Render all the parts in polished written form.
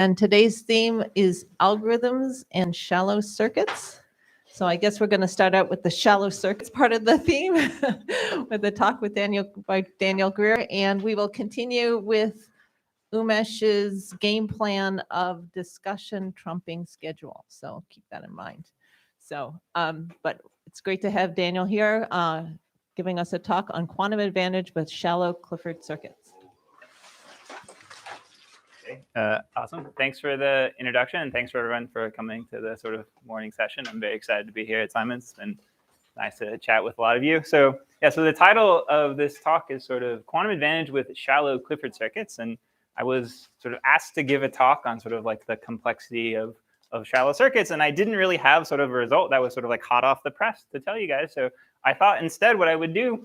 And today's theme is algorithms and shallow circuits. So I guess we're going to start out with the shallow circuits part of the theme with the talk with Daniel Grier, and we will continue with Umesh's game plan of discussion trumping schedule. So keep that in mind. So, but it's great to have Daniel here giving us a talk on quantum advantage with shallow Clifford circuits. Awesome. Thanks for the introduction, and thanks for everyone for coming to the sort of morning session. I'm very excited to be here at Simon's. It's been nice to chat with a lot of you. So so the title of this talk is sort of Quantum Advantage with Shallow Clifford Circuits, and I was sort of asked to give a talk on sort of like the complexity of shallow circuits, and I didn't really have sort of a result that was sort of like hot off the press to tell you guys. So I thought instead what I would do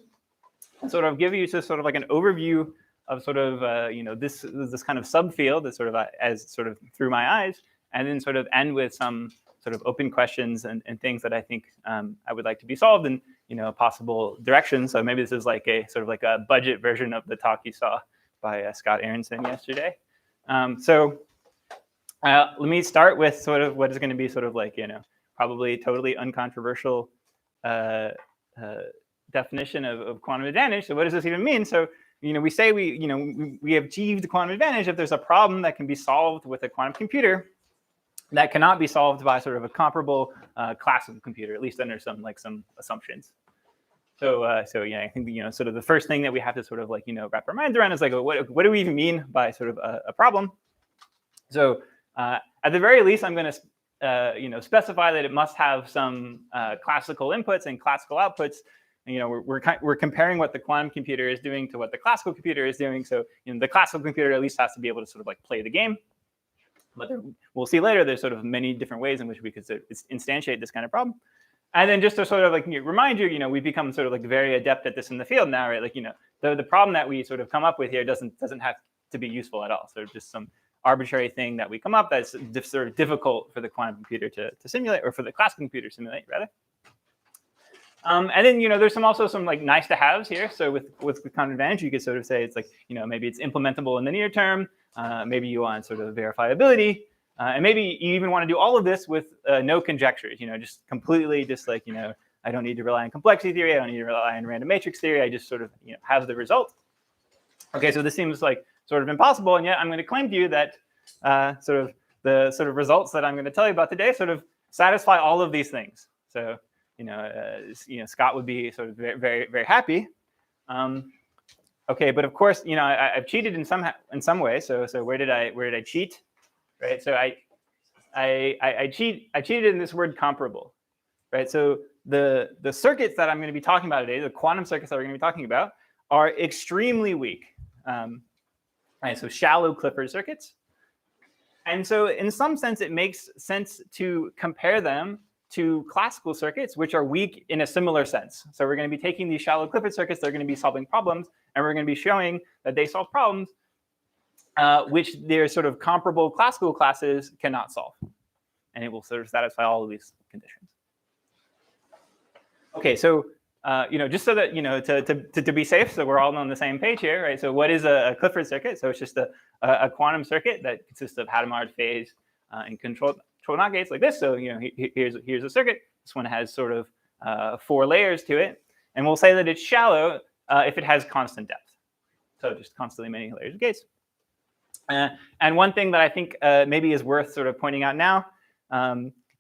is sort of give you just sort of like an overview of sort of this kind of subfield that sort of as sort of through my eyes, and then sort of end with some sort of open questions and things that I think I would like to be solved in possible directions. So maybe this is like a sort of like a budget version of the talk you saw by Scott Aronson yesterday. So let me start with sort of what is going to be sort of like probably totally uncontroversial definition of quantum advantage. So what does this even mean? So we say we have achieved quantum advantage if there's a problem that can be solved with a quantum computer that cannot be solved by sort of a comparable classical computer, at least under some assumptions. So yeah, I think sort of the first thing that we have to sort of like wrap our minds around is like what do we even mean by sort of a problem? So at the very least, I'm going to specify that it must have some classical inputs and classical outputs. We're comparing what the quantum computer is doing to what the classical computer is doing. So the classical computer at least has to be able to sort of like play the game. But we'll see later there's sort of many different ways in which we could sort of instantiate this kind of problem. And then just to sort of like remind you, we've become sort of like very adept at this in the field now, right? Like the problem that we sort of come up with here doesn't have to be useful at all. So just some arbitrary thing that we come up that's sort of difficult for the quantum computer to simulate, or for the classical computer to simulate rather. And then there's also some like nice to haves here. So with quantum advantage, you could sort of say it's like maybe it's implementable in the near term. Maybe you want sort of verifiability, and maybe you even want to do all of this with no conjectures. Just completely just like I don't need to rely on complexity theory. I don't need to rely on random matrix theory. I just sort of have the result. Okay, so this seems like sort of impossible, and yet I'm going to claim to you that sort of the sort of results that I'm going to tell you about today sort of satisfy all of these things. So Scott would be sort of very, very, very happy. Okay, but of course, I've cheated in some way. So where did I cheat? Right. So I cheated in this word comparable. Right. So the circuits that I'm going to be talking about today, the quantum circuits that we're going to be talking about, are extremely weak. Right. So shallow Clifford circuits. And so in some sense, it makes sense to compare them to classical circuits, which are weak in a similar sense. So we're going to be taking these shallow Clifford circuits, they're going to be solving problems, and we're going to be showing that they solve problems which their sort of comparable classical classes cannot solve. And it will sort of satisfy all of these conditions. Okay, so just so that to be safe, so we're all on the same page here, right? So what is a Clifford circuit? So it's just a quantum circuit that consists of Hadamard, phase, and control NOT gates like this. So here's a circuit. This one has sort of 4 layers to it, and we'll say that it's shallow if it has constant depth. So just constantly many layers of gates. And one thing that I think maybe is worth sort of pointing out now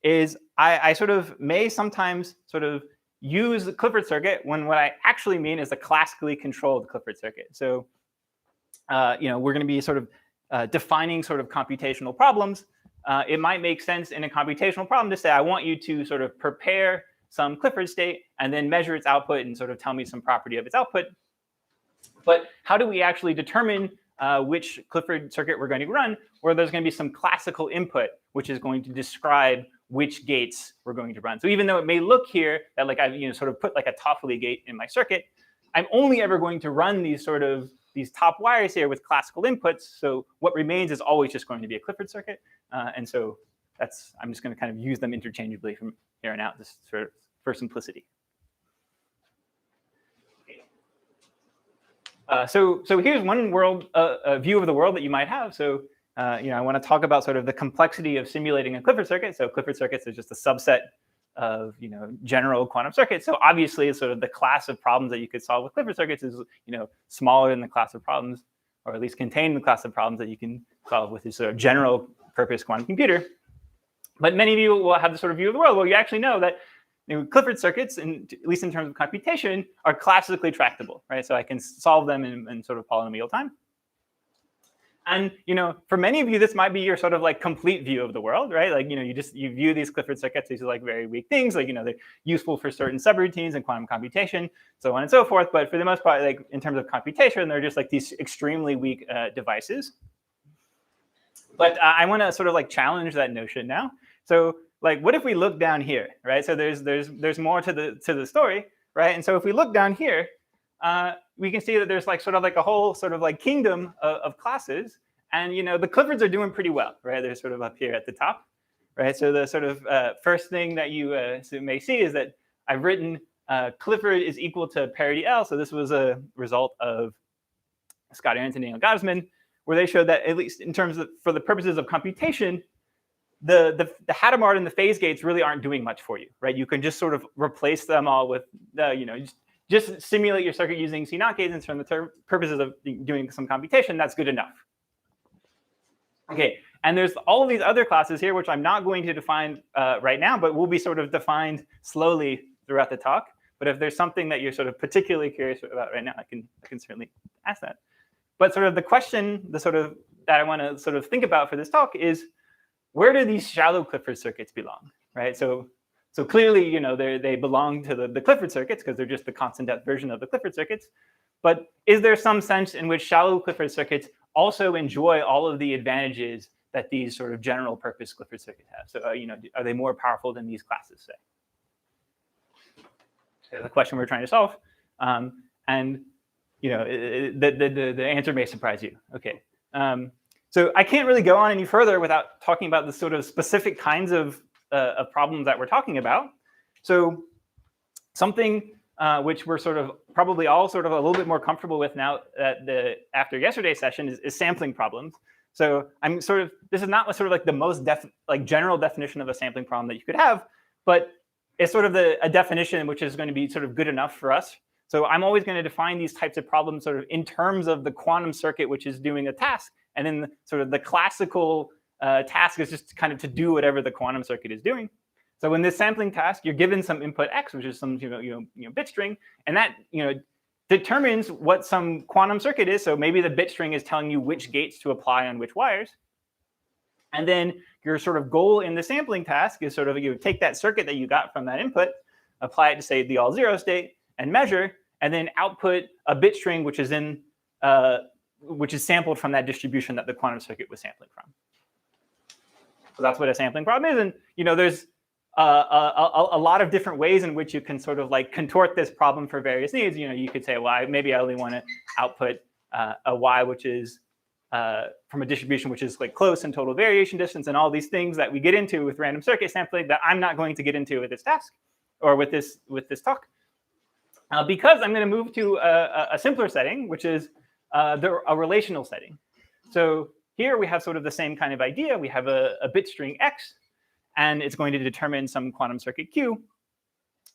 is I sort of may sometimes sort of use the Clifford circuit when what I actually mean is a classically controlled Clifford circuit. So we're going to be sort of defining sort of computational problems. It might make sense in a computational problem to say, I want you to sort of prepare some Clifford state and then measure its output and sort of tell me some property of its output. But how do we actually determine which Clifford circuit we're going to run, where there's going to be some classical input, which is going to describe which gates we're going to run? So even though it may look here that like I've sort of put like a Toffoli gate in my circuit, I'm only ever going to run these top wires here with classical inputs. So what remains is always just going to be a Clifford circuit. And so I'm just going to kind of use them interchangeably from here on out, just for simplicity. So here's one view of the world that you might have. So I want to talk about sort of the complexity of simulating a Clifford circuit. So Clifford circuits is just a subset of general quantum circuits. So obviously, sort of the class of problems that you could solve with Clifford circuits is smaller than the class of problems, or at least contain the class of problems that you can solve with this sort of general purpose quantum computer. But many of you will have the sort of view of the world. Well, you actually know that Clifford circuits, at least in terms of computation, are classically tractable, right? So I can solve them in sort of polynomial time. And for many of you, this might be your sort of like complete view of the world, right? Like you view these Clifford circuits, these are like very weak things, like they're useful for certain subroutines in quantum computation, so on and so forth. But for the most part, like in terms of computation, they're just like these extremely weak devices. But I want to sort of like challenge that notion now. So like, what if we look down here, right? So there's more to the story, right? And so if we look down here, we can see that there's like sort of like a whole sort of like kingdom of classes, and the Cliffords are doing pretty well, right? They're sort of up here at the top, right? So the sort of first thing that you may see is that I've written Clifford is equal to parity L. So this was a result of Scott Ahrens and Daniel Gosman, where they showed that at least in terms of for the purposes of computation, the Hadamard and the phase gates really aren't doing much for you, right? You can just sort of replace them all with just simulate your circuit using C0 gates, and for the purposes of doing some computation, that's good enough. Okay, and there's all of these other classes here, which I'm not going to define right now, but will be sort of defined slowly throughout the talk. But if there's something that you're sort of particularly curious about right now, I can certainly ask that. But sort of the question, that I want to sort of think about for this talk is, where do these shallow Clifford circuits belong, right? So clearly, they belong to the Clifford circuits because they're just the constant depth version of the Clifford circuits. But is there some sense in which shallow Clifford circuits also enjoy all of the advantages that these sort of general purpose Clifford circuits have? So, are they more powerful than these classes, say? So the question we're trying to solve. The answer may surprise you. Okay. So I can't really go on any further without talking about the sort of specific kinds of problems that we're talking about. So something which we're sort of probably all sort of a little bit more comfortable with now after yesterday's session is sampling problems. So this is not sort of like the most general definition of a sampling problem that you could have, but it's sort of a definition which is going to be sort of good enough for us. So I'm always going to define these types of problems sort of in terms of the quantum circuit, which is doing a task. And then sort of the classical task is just kind of to do whatever the quantum circuit is doing. So in this sampling task, you're given some input x, which is some bit string, and that determines what some quantum circuit is. So maybe the bit string is telling you which gates to apply on which wires. And then your sort of goal in the sampling task is sort of you take that circuit that you got from that input, apply it to say the all zero state, and measure, and then output a bit string which is sampled from that distribution that the quantum circuit was sampling from. So that's what a sampling problem is, and there's a lot of different ways in which you can sort of like contort this problem for various needs. You could say, well, maybe I only want to output a y which is from a distribution which is like close in total variation distance, and all these things that we get into with random circuit sampling that I'm not going to get into with this task or with this talk. Because I'm going to move to a simpler setting, which is a relational setting. So here we have sort of the same kind of idea. We have a bit string x, and it's going to determine some quantum circuit q.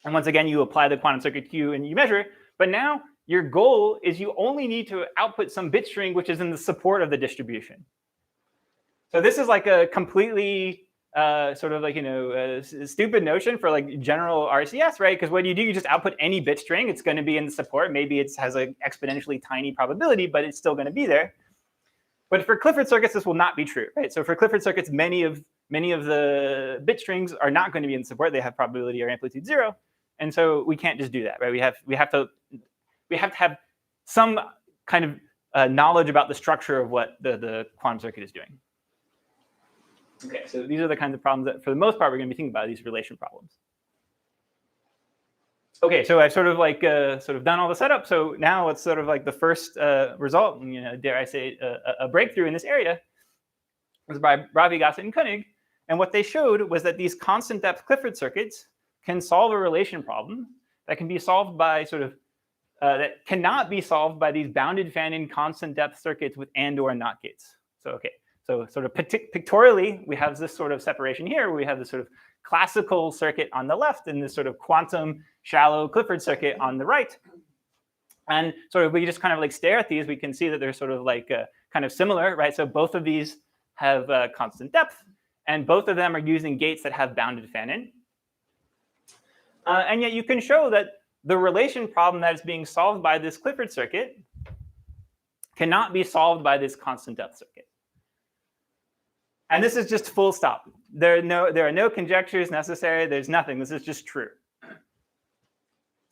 And once again, you apply the quantum circuit q and you measure. But now your goal is you only need to output some bit string which is in the support of the distribution. So this is like a completely sort of like stupid notion for like general RCS, right? Because what do? You just output any bit string. It's going to be in the support. Maybe it has an exponentially tiny probability, but it's still going to be there. But for Clifford circuits, this will not be true, right? So for Clifford circuits, many of the bit strings are not going to be in support. They have probability or amplitude 0, and so we can't just do that, right? We have to have some kind of knowledge about the structure of what the quantum circuit is doing. Okay, so these are the kinds of problems that, for the most part, we're going to be thinking about, these relation problems. Okay, so I've sort of done all the setup. So now it's sort of like the first result, dare I say, a breakthrough in this area, was by Ravi, Gossett, and Koenig. And what they showed was that these constant depth Clifford circuits can solve a relation problem that can be solved by that cannot be solved by these bounded Fanon constant depth circuits with and or not gates. So So sort of pictorially, we have this sort of separation here, where we have this sort of classical circuit on the left and this sort of quantum shallow Clifford circuit on the right. And sort of we just kind of like stare at these, we can see that they're sort of like kind of similar, right? So both of these have constant depth, and both of them are using gates that have bounded fan-in. And yet you can show that the relation problem that is being solved by this Clifford circuit cannot be solved by this constant depth circuit. And this is just full stop. There are no conjectures necessary. There's nothing. This is just true.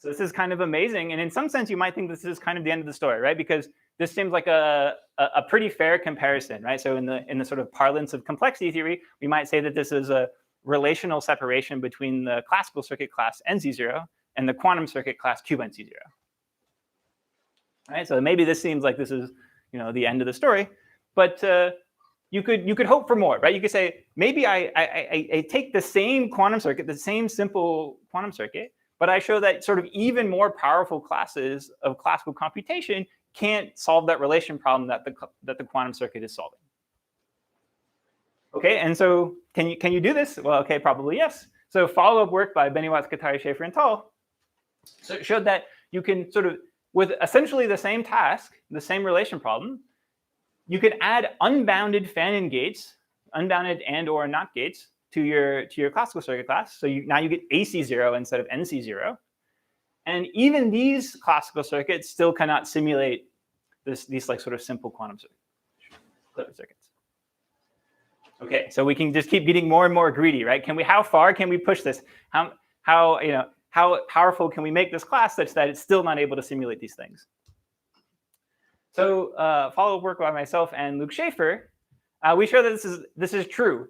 So this is kind of amazing. And in some sense, you might think this is kind of the end of the story, right? Because this seems like a pretty fair comparison, right? So in the sort of parlance of complexity theory, we might say that this is a relational separation between the classical circuit class NC0 and the quantum circuit class cube NC0. Right? So maybe this seems like this is, the end of the story, but you could hope for more, right? You could say maybe I take the same quantum circuit, the same simple quantum circuit, but I show that sort of even more powerful classes of classical computation can't solve that relation problem that the quantum circuit is solving. Okay, and so can you do this? Well, okay, probably yes. So follow-up work by Beniwatz, Katari, Schaefer, and Tal showed that you can sort of, with essentially the same task, the same relation problem, you could add unbounded fan-in gates, unbounded and/or not gates, to your classical circuit class. So now you get AC0 instead of NC0. And even these classical circuits still cannot simulate these like sort of simple quantum circuits. Okay, so we can just keep getting more and more greedy, right? How far can we push this? How powerful can we make this class such that it's still not able to simulate these things? So follow-up work by myself and Luke Schaefer, we show that this is true.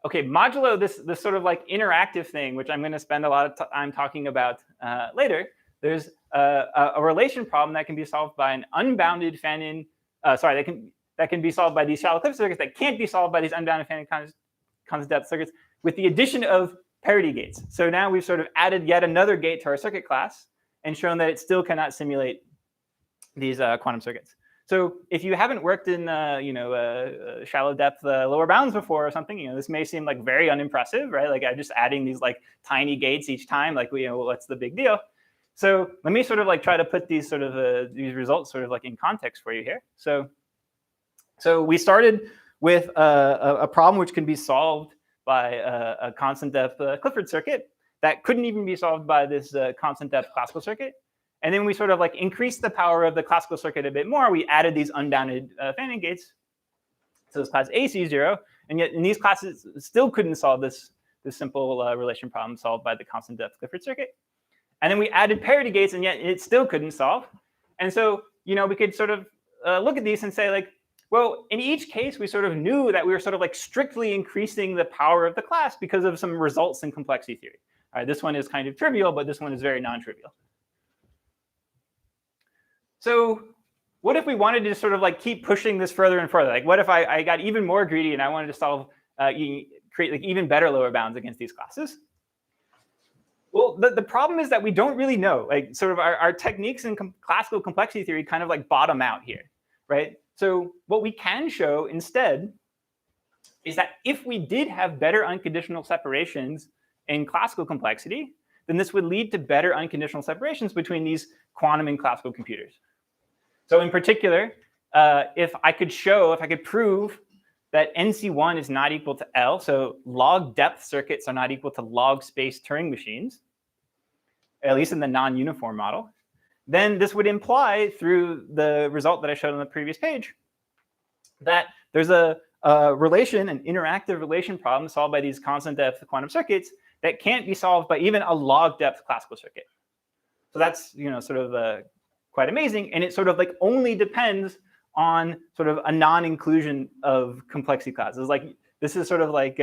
Okay, modulo this sort of like interactive thing, which I'm going to spend a lot of time talking about later. There's a relation problem that can be solved by an unbounded fan-in. That can be solved by these shallow Clifford circuits that can't be solved by these unbounded fan-in constant depth circuits with the addition of parity gates. So now we've sort of added yet another gate to our circuit class and shown that it still cannot simulate these quantum circuits. So if you haven't worked in shallow depth lower bounds before or something, this may seem like very unimpressive, right? Like I'm just adding these like tiny gates each time, like what's the big deal? So let me sort of like try to put these sort of these results sort of like in context for you here. So we started with a problem which can be solved by a constant depth Clifford circuit that couldn't even be solved by this constant depth classical circuit. And then we sort of like increased the power of the classical circuit a bit more. We added these unbounded fan-in gates. So this class AC0, and yet in these classes still couldn't solve this simple relation problem solved by the constant depth Clifford circuit. And then we added parity gates, and yet it still couldn't solve. And so we could sort of look at these and say like, well, in each case, we sort of knew that we were sort of like strictly increasing the power of the class because of some results in complexity theory. All right, this one is kind of trivial, but this one is very non-trivial. So what if we wanted to sort of like keep pushing this further and further? Like what if I got even more greedy and I wanted to solve, create like even better lower bounds against these classes? Well, the problem is that we don't really know. Like sort of our techniques in classical complexity theory kind of like bottom out here, right? So what we can show instead is that if we did have better unconditional separations in classical complexity, then this would lead to better unconditional separations between these quantum and classical computers. So in particular, if I could prove that NC1 is not equal to L, so log depth circuits are not equal to log space Turing machines, at least in the non-uniform model, then this would imply through the result that I showed on the previous page that there's a relation, an interactive relation problem solved by these constant depth quantum circuits that can't be solved by even a log depth classical circuit. So that's sort of quite amazing, and it sort of like only depends on sort of a non-inclusion of complexity classes. Like this is sort of like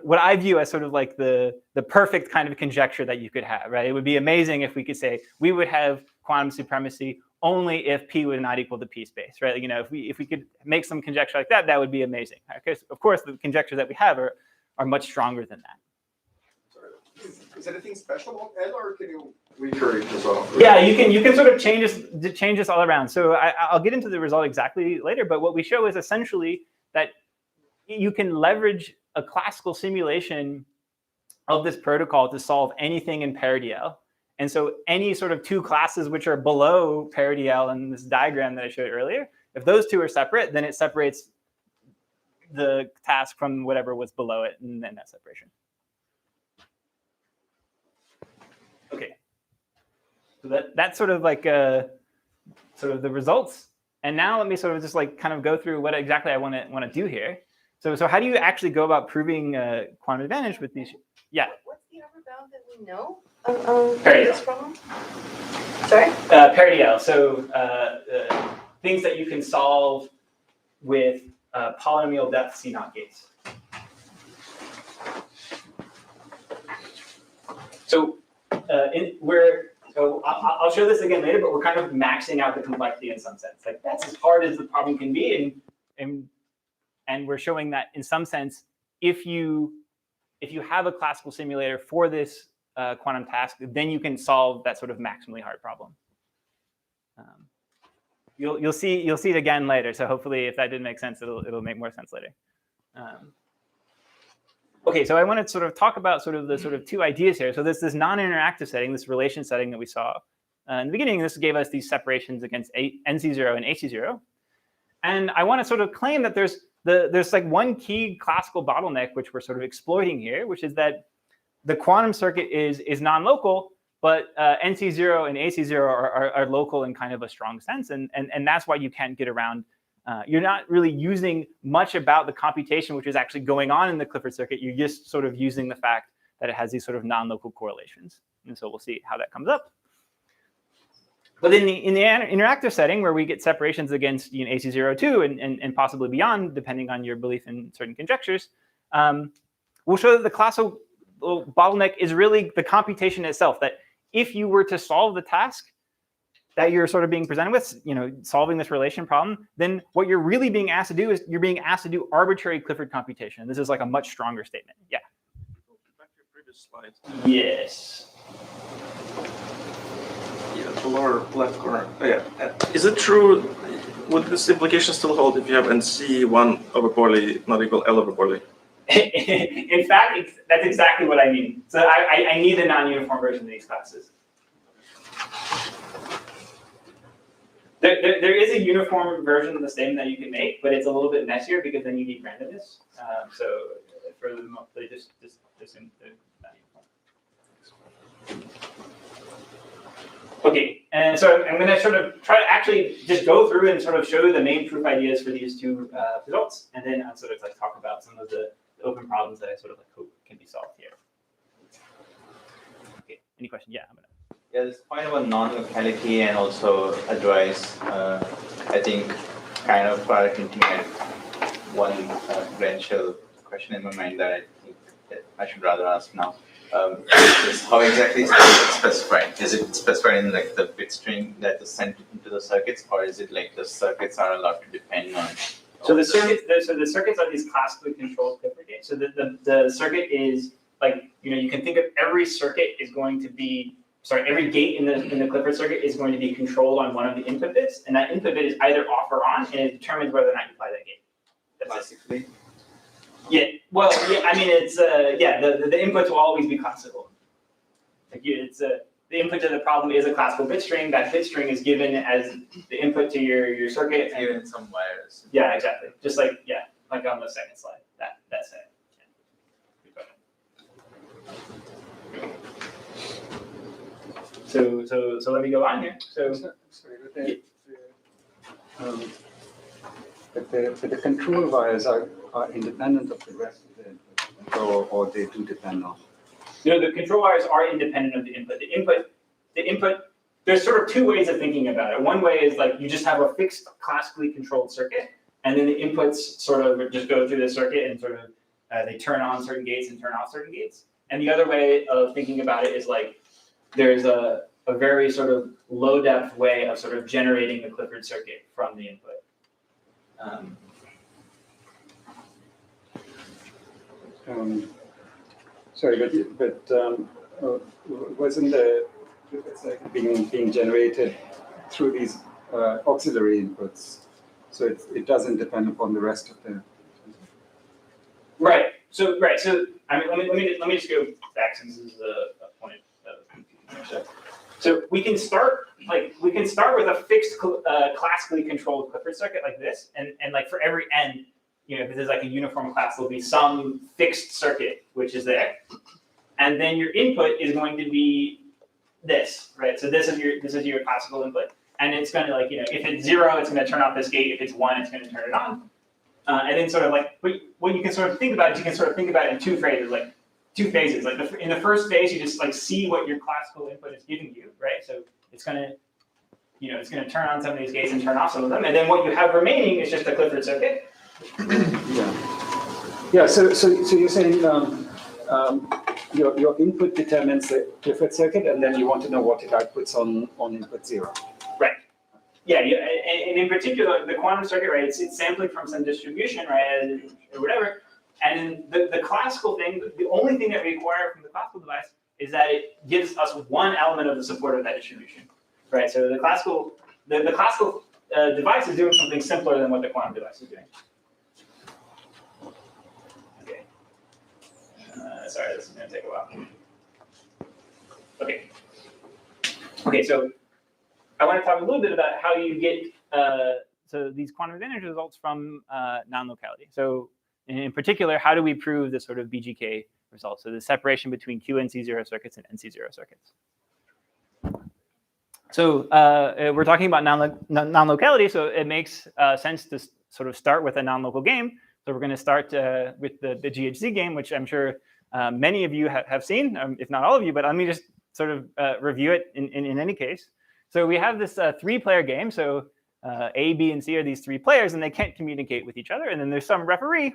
what I view as sort of like the perfect kind of conjecture that you could have, right? It would be amazing if we could say we would have quantum supremacy only if P was not equal to P space, right? If we could make some conjecture like that, that would be amazing. Okay, so of course, the conjectures that we have are much stronger than that. Sorry, is anything special about L, or can you recurring as well. Yeah, you can sort of change this all around. So I'll get into the result exactly later, but what we show is essentially that you can leverage a classical simulation of this protocol to solve anything in parity L. And so any sort of two classes which are below parity L in this diagram that I showed earlier, if those two are separate, then it separates the task from whatever was below it, and then that separation. Okay. So that's sort of like sort of the results. And now let me sort of just like kind of go through what exactly I want to do here. So how do you actually go about proving quantum advantage with these? Yeah. What's the upper bound that we know Parity this problem? Sorry? Parity L. So things that you can solve with polynomial depth C0 gates. So I'll show this again later, but we're kind of maxing out the complexity in some sense. Like that's as hard as the problem can be, and we're showing that in some sense, if you have a classical simulator for this quantum task, then you can solve that sort of maximally hard problem. You'll see it again later. So hopefully, if that didn't make sense, it'll make more sense later. Okay, so I want to sort of talk about the two ideas here. So there's this non-interactive setting, this relation setting that we saw in the beginning. This gave us these separations against NC0 and AC0. And I want to sort of claim that there's like one key classical bottleneck which we're sort of exploiting here, which is that the quantum circuit is non-local, but NC0 and AC0 are local in kind of a strong sense, and that's why you can't get around. You're not really using much about the computation which is actually going on in the Clifford circuit. You're just sort of using the fact that it has these sort of non-local correlations. And so we'll see how that comes up. But in the interactive setting, where we get separations against AC0 too, and possibly beyond, depending on your belief in certain conjectures, we'll show that the classical bottleneck is really the computation itself, that if you were to solve the task that you're sort of being presented with, solving this relation problem, then what you're really being asked to do is you're being asked to do arbitrary Clifford computation. This is like a much stronger statement. Yeah. Back to your previous slide. Yes. Yeah, the lower left corner. Oh, yeah. Is it true? Would this implication still hold if you have NC1 over Pauli not equal L over Pauli? In fact, that's exactly what I mean. So I need a non-uniform version of these classes. There is a uniform version of the statement that you can make, but it's a little bit messier because then you need randomness. So for the most, they just assume they're not uniform. Okay, and so I'm going to sort of try to actually just go through and sort of show the main proof ideas for these two results, and then I'll sort of like talk about some of the open problems that I sort of like hope can be solved here. Okay, any question? Yeah, I'm gonna. Yeah, this point about non-locality and also advice, I think, kind of are hinting at one potential question in my mind that I think that I should rather ask now. Is how exactly is it specified? Is it specified in like the bit string that is sent into the circuits, or is it like the circuits are allowed to depend on? So the circuits are these classically controlled Clifford gates. So the circuit is like, you can think of every circuit is going to be. Sorry, every gate in the Clifford circuit is going to be controlled on one of the input bits, and that input bit is either off or on, and it determines whether or not you apply that gate. That's basically. Yeah. Well, yeah. I mean, it's yeah. The inputs will always be classical. Like it's the input to the problem is a classical bit string. That bit string is given as the input to your circuit. And given some wires. Yeah, exactly. Just like like on the second slide. That's it. So let me go on here. So sorry, but the control wires are independent of the rest of the input, or they do depend on. No, the control wires are independent of the input. The input. There's sort of two ways of thinking about it. One way is like you just have a fixed classically controlled circuit, and then the inputs sort of just go through the circuit and sort of they turn on certain gates and turn off certain gates. And the other way of thinking about it is like there's a very sort of low depth way of sort of generating the Clifford circuit from the input. Sorry, but wasn't Clifford circuit being generated through these auxiliary inputs. So it doesn't depend upon the rest of the. Right. So I mean, let me just go back since this is a point of confusion. So we can start with a fixed classically controlled Clifford circuit like this, and like for every n, if this is like a uniform class, there'll be some fixed circuit which is there, and then your input is going to be this, right? So this is your classical input, and it's going to if it's 0, it's going to turn off this gate. If it's 1, it's going to turn it on. And then sort of like what you can sort of think about is you can sort of think about it in two phases. Like in the first phase, you just like see what your classical input is giving you, right? So it's gonna, it's gonna turn on some of these gates and turn off some of them, and then what you have remaining is just a Clifford circuit. Yeah. So you're saying your input determines the Clifford circuit, and then you want to know what it outputs on input 0. Right. Yeah, and in particular, the quantum circuit, right? It's sampling from some distribution, right, or whatever. And the classical thing, the only thing that we require from the classical device is that it gives us one element of the support of that distribution, right? So the classical device is doing something simpler than what the quantum device is doing. Okay. Sorry, this is going to take a while. Okay. Okay, so I want to talk a little bit about how you get so these quantum advantage results from non-locality. So in particular, how do we prove this sort of BGK result? So the separation between QNC0 circuits and NC0 circuits. So we're talking about non-locality, so it makes sense to sort of start with a non-local game. So we're going to start with the GHZ game, which I'm sure many of you have seen, if not all of you, but let me just sort of review it in any case. So we have this 3-player game. So A, B, and C are these 3 players, and they can't communicate with each other. And then there's some referee,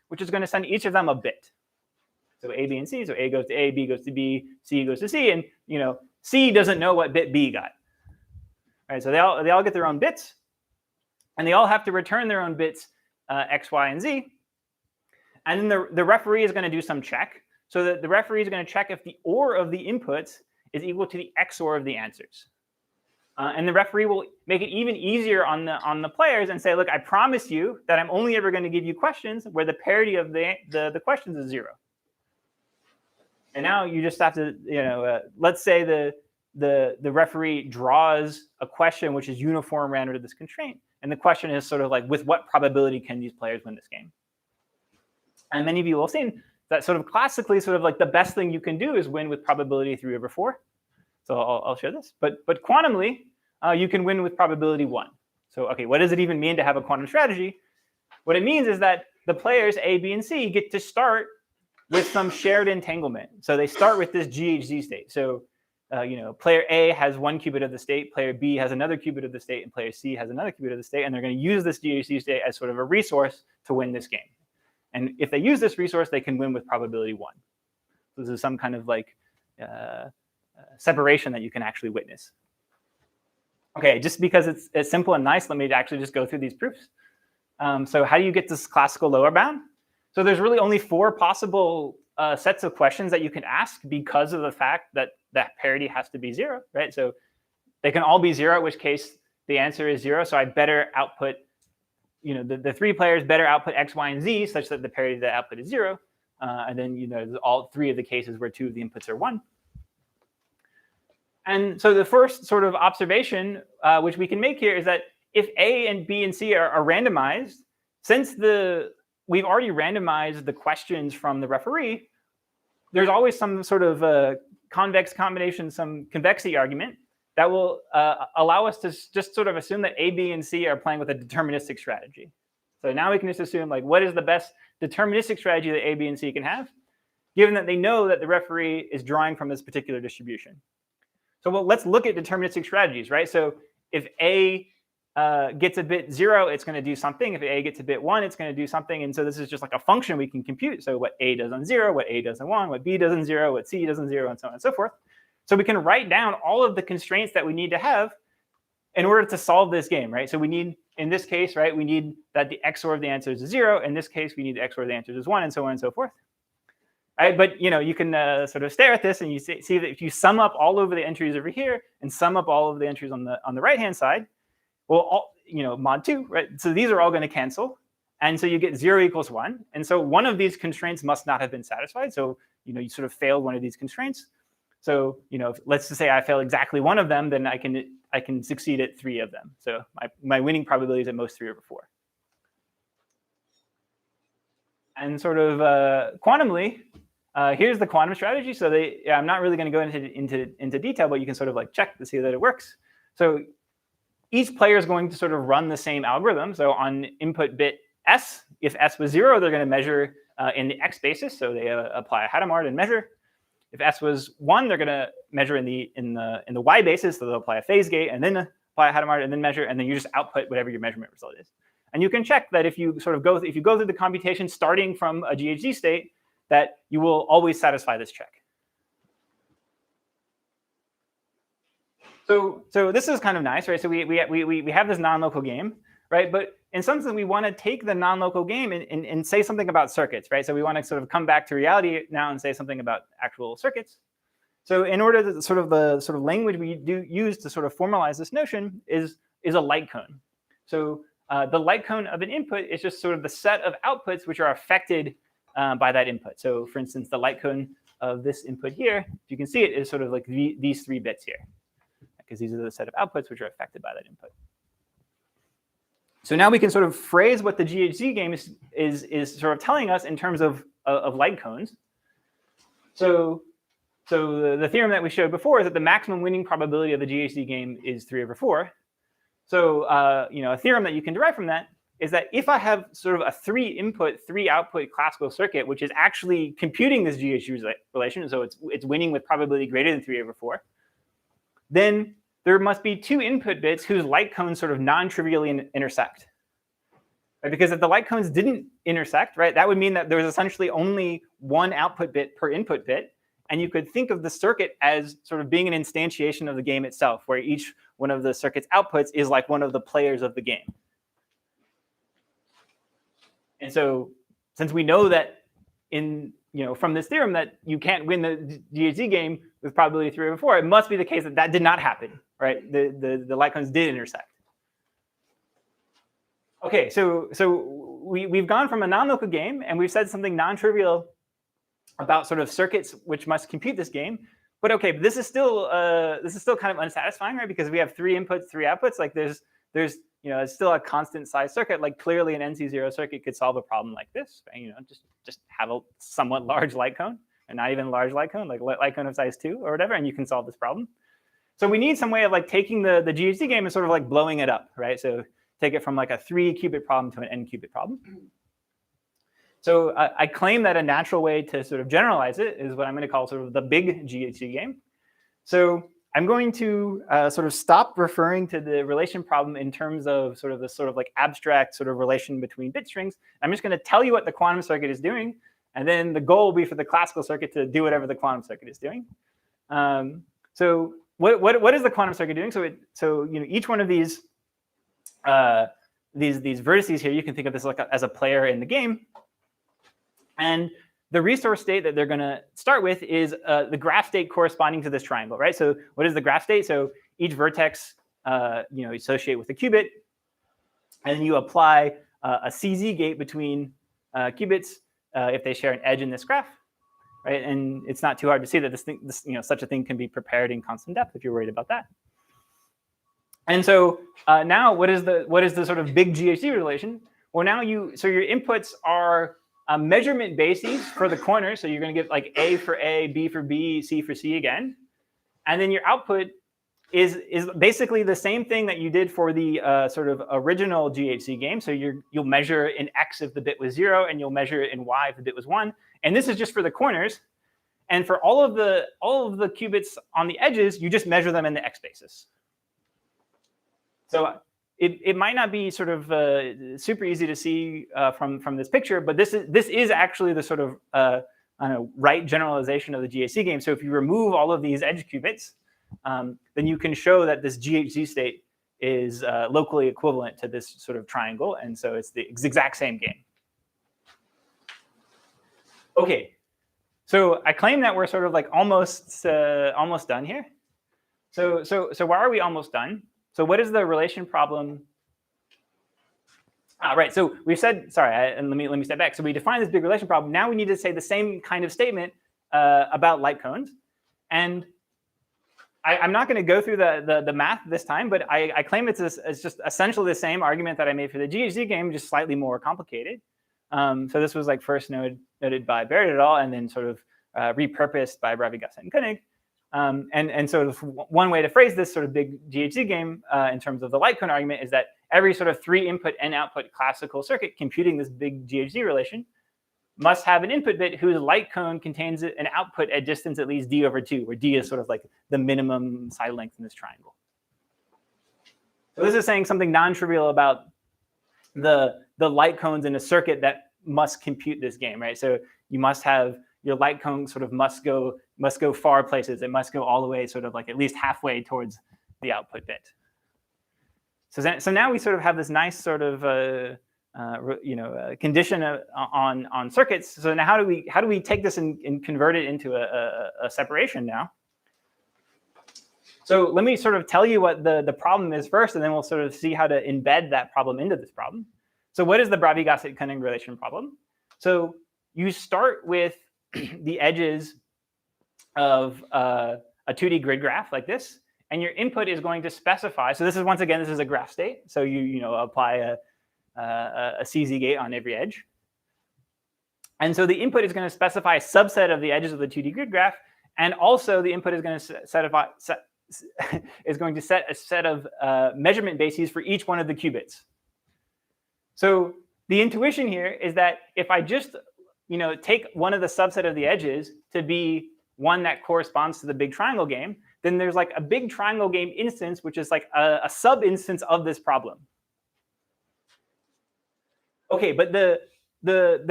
which is going to send each of them a bit. So A, B, and C. So A goes to A, B goes to B, C goes to C, and C doesn't know what bit B got. All right, so they all get their own bits, and they all have to return their own bits X, Y, and Z. And then the referee is going to do some check. So that the referee is going to check if the OR of the inputs is equal to the XOR of the answers. And the referee will make it even easier on the players and say, look, I promise you that I'm only ever going to give you questions where the parity of the questions is 0. And now you just have to, let's say the referee draws a question which is uniform ran under this constraint. And the question is sort of like, with what probability can these players win this game? And many of you will have seen that sort of classically, sort of like the best thing you can do is win with probability 3/4. So I'll share this. But quantumly, you can win with probability 1. So okay, what does it even mean to have a quantum strategy? What it means is that the players A, B, and C get to start with some shared entanglement. So they start with this GHZ state. So player A has 1 qubit of the state, player B has another qubit of the state, and player C has another qubit of the state, and they're going to use this GHZ state as sort of a resource to win this game. And if they use this resource, they can win with probability 1. So this is some kind of like separation that you can actually witness. Okay, just because it's simple and nice, let me actually just go through these proofs. So how do you get this classical lower bound? So there's really only 4 possible sets of questions that you can ask because of the fact that that parity has to be 0, right? So they can all be 0, in which case the answer is 0. So I better output, the 3 players better output X, Y, and Z such that the parity of the output is 0. And then, all 3 of the cases where 2 of the inputs are 1. And so the first sort of observation which we can make here is that if A and B and C are randomized, since we've already randomized the questions from the referee, there's always some sort of convex combination, some convexity argument that will allow us to just sort of assume that A, B, and C are playing with a deterministic strategy. So now we can just assume, like, what is the best deterministic strategy that A, B, and C can have, given that they know that the referee is drawing from this particular distribution. So let's look at deterministic strategies, right? So if A gets a bit 0, it's going to do something. If A gets a bit 1, it's going to do something. And so this is just like a function we can compute. So what A does on 0, what A does on 1, what B does on 0, what C does on 0, and so on and so forth. So we can write down all of the constraints that we need to have in order to solve this game, right? So we need, in this case, right, we need that the XOR of the answers is 0. In this case, we need the XOR of the answers is 1, and so on and so forth. right? But you can sort of stare at this and you see that if you sum up all over the entries over here and sum up all of the entries on the right-hand side, well, mod 2, right? So these are all going to cancel. And so you get 0 equals 1. And so one of these constraints must not have been satisfied. So you sort of failed one of these constraints. So let's just say I fail exactly one of them, then I can succeed at 3 of them. So my winning probability is at most 3 over 4. And sort of quantumly, here's the quantum strategy. So I'm not really going to go into detail, but you can sort of like check to see that it works. So each player is going to sort of run the same algorithm. So on input bit s, if s was 0, they're going to measure in the x basis. So they apply a Hadamard and measure. If s was 1, they're going to measure in the y basis. So they'll apply a phase gate and then apply a Hadamard and then measure, and then you just output whatever your measurement result is. And you can check that if you sort of go through the computation starting from a GHZ state, that you will always satisfy this check. So this is kind of nice, right? So we have this non-local game, right? But in some sense, we want to take the non-local game and say something about circuits, right? So we want to sort of come back to reality now and say something about actual circuits. So in order to the language we do use to sort of formalize this notion is a light cone. So the light cone of an input is just sort of the set of outputs which are affected by that input. So for instance, the light cone of this input here, if you can see it, is sort of like these 3 bits here, because these are the set of outputs which are affected by that input. So now we can sort of phrase what the GHZ game is sort of telling us in terms of light cones. So the theorem that we showed before is that the maximum winning probability of the GHZ game is 3 over 4. So a theorem that you can derive from that is that if I have sort of a 3 input, 3 output classical circuit, which is actually computing this GHZ relation, so it's winning with probability greater than 3 over 4, then there must be 2 input bits whose light cones sort of non-trivially intersect. Right? Because if the light cones didn't intersect, right, that would mean that there was essentially only 1 output bit per input bit. And you could think of the circuit as sort of being an instantiation of the game itself, where each one of the circuit's outputs is like one of the players of the game. And so since we know that from this theorem that you can't win the GHZ game with probability 3 over 4, it must be the case that that did not happen, right? The light cones did intersect. OK, so we've gone from a non-local game, and we've said something non-trivial about sort of circuits which must compute this game. But OK, this is still kind of unsatisfying, right? Because we have 3 inputs, 3 outputs. Like there's it's still a constant size circuit. Like clearly an NC0 circuit could solve a problem like this. Right? Just have a somewhat large light cone, and not even large light cone, like light cone of size 2 or whatever, and you can solve this problem. So we need some way of like taking the GHZ game and sort of like blowing it up, right? So take it from like a 3-qubit problem to an n-qubit problem. So I claim that a natural way to sort of generalize it is what I'm going to call sort of the big GHZ game. So I'm going to sort of stop referring to the relation problem in terms of sort of this sort of like abstract sort of relation between bit strings. I'm just going to tell you what the quantum circuit is doing, and then the goal will be for the classical circuit to do whatever the quantum circuit is doing. So what is the quantum circuit doing? So each one of these vertices here, you can think of this like as a player in the game. And the resource state that they're going to start with is the graph state corresponding to this triangle, right? So what is the graph state? So each vertex, associate with a qubit, and then you apply a CZ gate between qubits if they share an edge in this graph, right? And it's not too hard to see that such a thing can be prepared in constant depth if you're worried about that. And so now, what is the sort of big GHZ relation? Well, now your inputs are measurement bases for the corners. So you're going to get like A for A, B for B, C for C again. And then your output is basically the same thing that you did for the sort of original GHZ game. So you'll measure in X if the bit was 0, and you'll measure in Y if the bit was 1. And this is just for the corners. And for all of the qubits on the edges, you just measure them in the X basis. So it might not be sort of super easy to see from this picture, but this is actually the sort of right generalization of the GHZ game. So if you remove all of these edge qubits, then you can show that this GHZ state is locally equivalent to this sort of triangle, and so it's the exact same game. OK, So I claim that we're sort of like almost done here. So why are we almost done? So what is the relation problem? Right. So we've said, sorry, and let me step back. So we define this big relation problem. Now we need to say the same kind of statement about light cones. And I'm not going to go through the math this time, but I claim it's just essentially the same argument that I made for the GHZ game, just slightly more complicated. So this was like first noted by Barrett et al., and then sort of repurposed by Bravigas and Koenig. And sort of one way to phrase this sort of big GHZ game in terms of the light cone argument is that every sort of 3 input and output classical circuit computing this big GHZ relation must have an input bit whose light cone contains an output at distance at least d/2, where d is sort of like the minimum side length in this triangle. So this is saying something non-trivial about the light cones in a circuit that must compute this game, right? So you must have your light cone sort of must go far places. It must go all the way sort of like at least halfway towards the output bit. So now we sort of have this nice sort of condition on circuits. So now how do we take this and convert it into a separation now? So let me sort of tell you what the problem is first, and then we'll sort of see how to embed that problem into this problem. So what is the Bravigas-Koenig relation problem? So you start with the edges of a 2D grid graph like this, and your input is going to specify. So this is, once again, this is a graph state. So you apply a CZ gate on every edge. And so the input is going to specify a subset of the edges of the 2D grid graph, and also the input is going to set a set of measurement bases for each one of the qubits. So the intuition here is that if I just take one of the subset of the edges to be one that corresponds to the big triangle game, then there's like a big triangle game instance, which is like a sub-instance of this problem. Okay, but the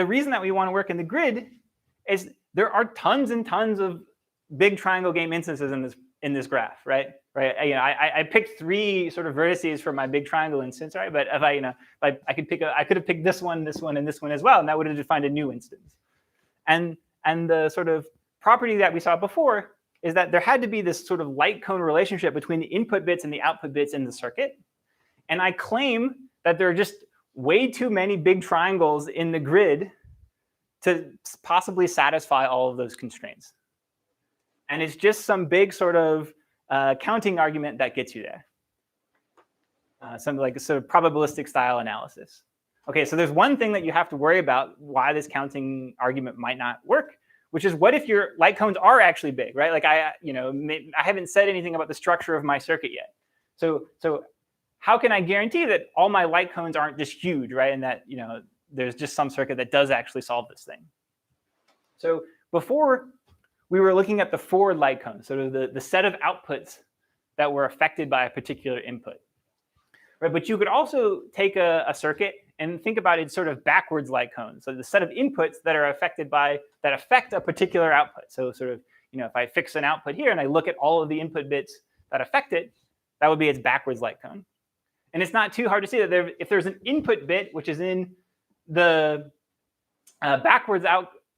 reason that we want to work in the grid is there are tons and tons of big triangle game instances in this graph, right? I picked 3 sort of vertices for my big triangle instance, right? But if I could have picked this one, and this one as well, and that would have defined a new instance. And the sort of property that we saw before is that there had to be this sort of light cone relationship between the input bits and the output bits in the circuit. And I claim that there are just way too many big triangles in the grid to possibly satisfy all of those constraints. And it's just some big sort of counting argument that gets you there. Something like a sort of probabilistic style analysis. Okay, so there's one thing that you have to worry about why this counting argument might not work, which is what if your light cones are actually big, right? Like I haven't said anything about the structure of my circuit yet. So how can I guarantee that all my light cones aren't just huge, right? And that there's just some circuit that does actually solve this thing. So before we were looking at the forward light cones, sort of the set of outputs that were affected by a particular input, right? But you could also take a circuit and think about it sort of backwards light cones. So the set of inputs that are affect a particular output. So sort of, if I fix an output here and I look at all of the input bits that affect it, that would be its backwards light cone. And it's not too hard to see that if there's an input bit which is in the backwards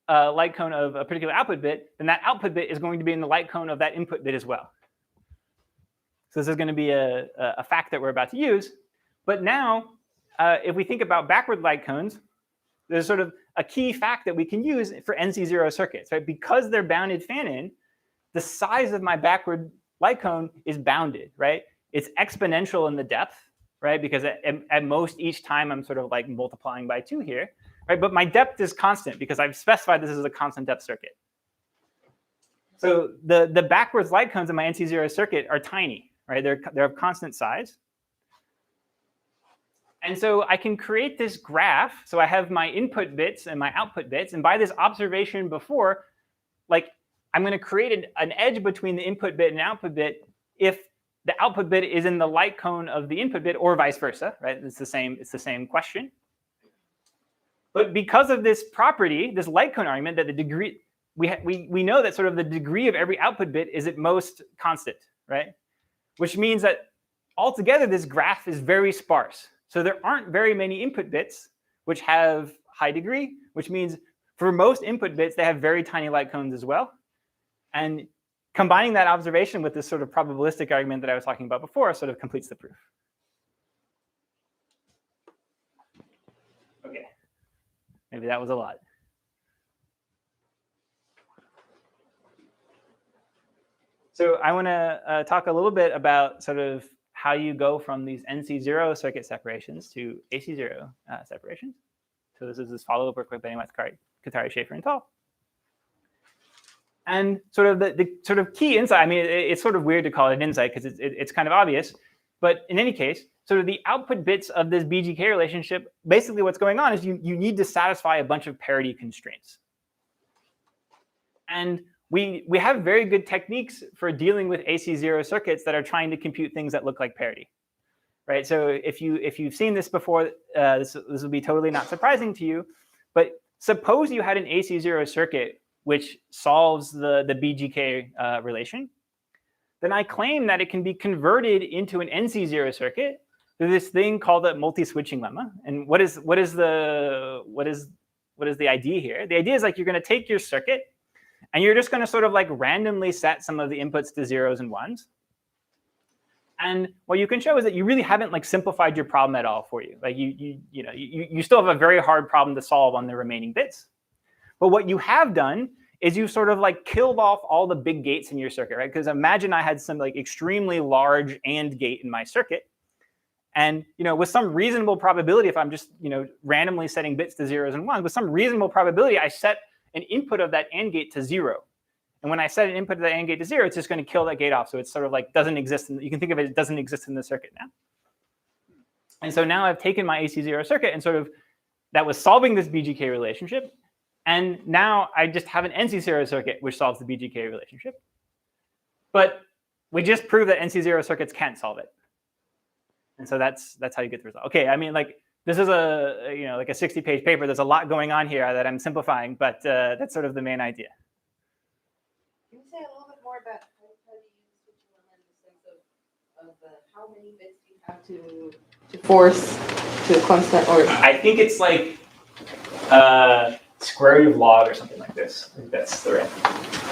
light cone of a particular output bit, then that output bit is going to be in the light cone of that input bit as well. So this is going to be a fact that we're about to use. But now, if we think about backward light cones, there's sort of a key fact that we can use for NC0 circuits, right? Because they're bounded fan-in, the size of my backward light cone is bounded, right? It's exponential in the depth, right? Because at most each time I'm sort of like multiplying by 2 here, right? But my depth is constant because I've specified this as a constant depth circuit. So the backwards light cones in my NC0 circuit are tiny, right? They're of constant size. And so I can create this graph. So I have my input bits and my output bits. And by this observation before, like I'm going to create an edge between the input bit and output bit if the output bit is in the light cone of the input bit or vice versa, right? It's the same question. But because of this property, this light cone argument, that the degree, we know that sort of the degree of every output bit is at most constant, right? Which means that altogether this graph is very sparse. So there aren't very many input bits which have high degree, which means for most input bits, they have very tiny light cones as well. And combining that observation with this sort of probabilistic argument that I was talking about before sort of completes the proof. Okay, maybe that was a lot. So I want to talk a little bit about sort of how you go from these NC0 circuit separations to AC0 separations. So this is this follow-up work by Benny Katari, Schaefer, and Tal. And sort of the sort of key insight, I mean, it's sort of weird to call it an insight because it's kind of obvious. But in any case, sort of the output bits of this BGK relationship, basically what's going on is you need to satisfy a bunch of parity constraints. And we have very good techniques for dealing with AC0 circuits that are trying to compute things that look like parity, right? So if you've seen this before, this will be totally not surprising to you. But suppose you had an AC0 circuit which solves the BGK relation, then I claim that it can be converted into an NC0 circuit through this thing called the multi-switching lemma. And what is the idea here? The idea is like you're going to take your circuit and you're just going to sort of like randomly set some of the inputs to zeros and ones. And what you can show is that you really haven't like simplified your problem at all for you. Like you still have a very hard problem to solve on the remaining bits. But what you have done is you've sort of like killed off all the big gates in your circuit, right? Because imagine I had some like extremely large AND gate in my circuit. And with some reasonable probability, if I'm just randomly setting bits to zeros and ones, with some reasonable probability, I set an input of that AND gate to 0. And when I set an input of that AND gate to 0, it's just going to kill that gate off. So it's sort of like doesn't exist. You can think of it as doesn't exist in the circuit now. And so now I've taken my AC0 circuit and sort of that was solving this BGK relationship. And now I just have an NC0 circuit which solves the BGK relationship. But we just proved that NC0 circuits can't solve it. And so that's how you get the result. Okay, I mean, like this is like a 60-page paper. There's a lot going on here that I'm simplifying, but that's sort of the main idea. Can you say a little bit more about how do you use switching lemma in the sense of how many bits you have to force to a constant, or I think it's like square root of log or something like this. I think that's the right.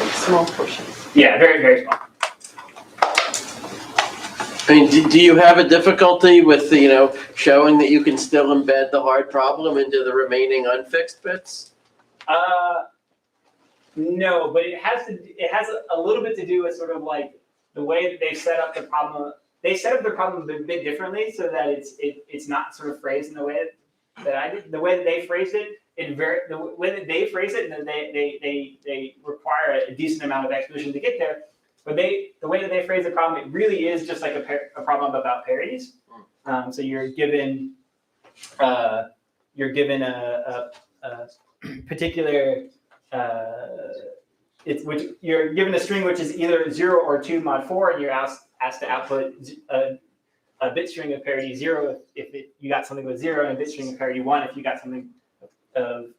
like small portions? Yeah, very, very small. I mean, do you have a difficulty with showing that you can still embed the hard problem into the remaining unfixed bits? No, but it has a little bit to do with sort of like the way that they set up the problem. They set up the problem a bit differently so that it's not sort of phrased in the way that I did. The way that they phrased it, the way that they phrase it, and then they require a decent amount of exposition to get there. But the way that they phrase the problem, it really is just like a problem about parities. So you're given a particular you're given a string which is either 0 or 2 mod 4, and you're asked to output a bit string of parity 0 if you got something with 0, and a bit string of parity 1 if you got something of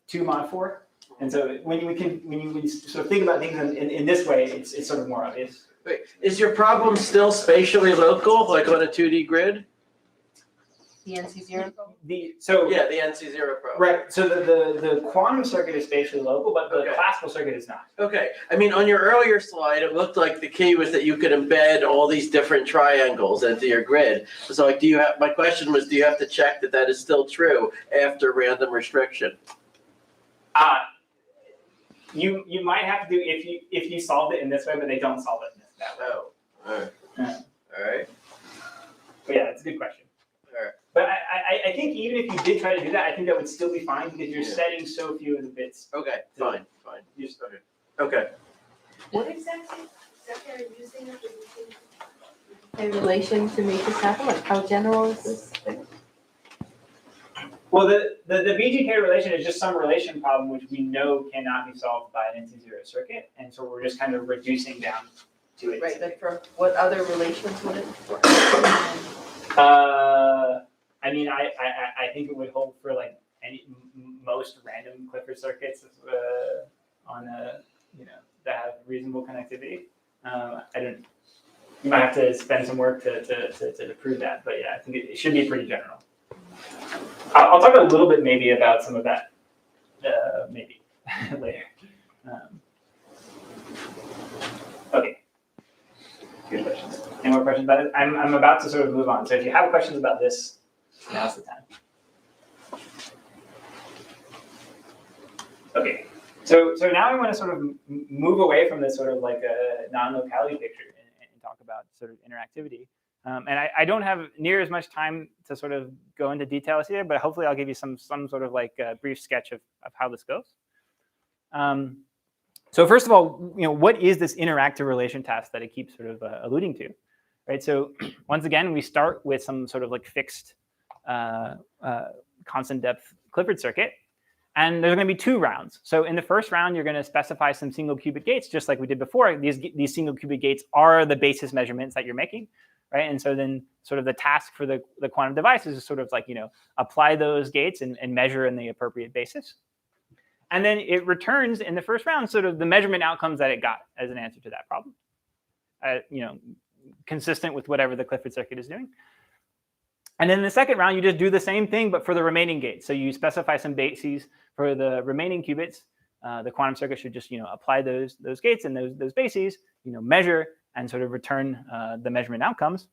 2 mod 4. And so when you sort of think about things in this way, it's sort of more obvious. Wait, is your problem still spatially local, like on a 2D grid? The NC0 problem? Yeah, the NC0 problem. Right. So the quantum circuit is spatially local, but the classical circuit is not. Okay. I mean, on your earlier slide, it looked like the key was that you could embed all these different triangles into your grid. So, like, my question was, do you have to check that is still true after random restriction? You might have to do if you solved it in this way, but they don't solve it that way. Oh, all right. Yeah. All right. But yeah, it's a good question. All right. But I think even if you did try to do that, I think that would still be fine because you're setting so few of the bits. Okay, fine. Okay. What exactly are you using in relation to make this happen? Like how general is this thing? Well, the BGK relation is just some relation problem which we know cannot be solved by an NC0 circuit, and so we're just kind of reducing down to it. Right, like for what other relations would it work? I mean, I think it would hold for like most random Clifford circuits on that have reasonable connectivity. You might have to spend some work to prove that, but yeah, I think it should be pretty general. I'll talk a little bit maybe about some of that maybe later. Okay. Good questions. Any more questions about it? I'm about to sort of move on. So if you have questions about this, now's the time. Okay. So now I want to sort of move away from this sort of like a non-locality picture and talk about sort of interactivity. And I don't have near as much time to sort of go into details here, but hopefully I'll give you some sort of like a brief sketch of how this goes. So first of all, what is this interactive relation task that I keep sort of alluding to, right? So once again, we start with some sort of like fixed constant depth Clifford circuit. And there's going to be 2 rounds. So in the first round, you're going to specify some single qubit gates, just like we did before. These single qubit gates are the basis measurements that you're making, right? And so then sort of the task for the quantum device is sort of like, apply those gates and measure in the appropriate basis. And then it returns in the first round sort of the measurement outcomes that it got as an answer to that problem, consistent with whatever the Clifford circuit is doing. And then in the second round, you just do the same thing, but for the remaining gates. So you specify some bases for the remaining qubits. The quantum circuit should just apply those gates and those bases, measure and sort of return the measurement outcomes.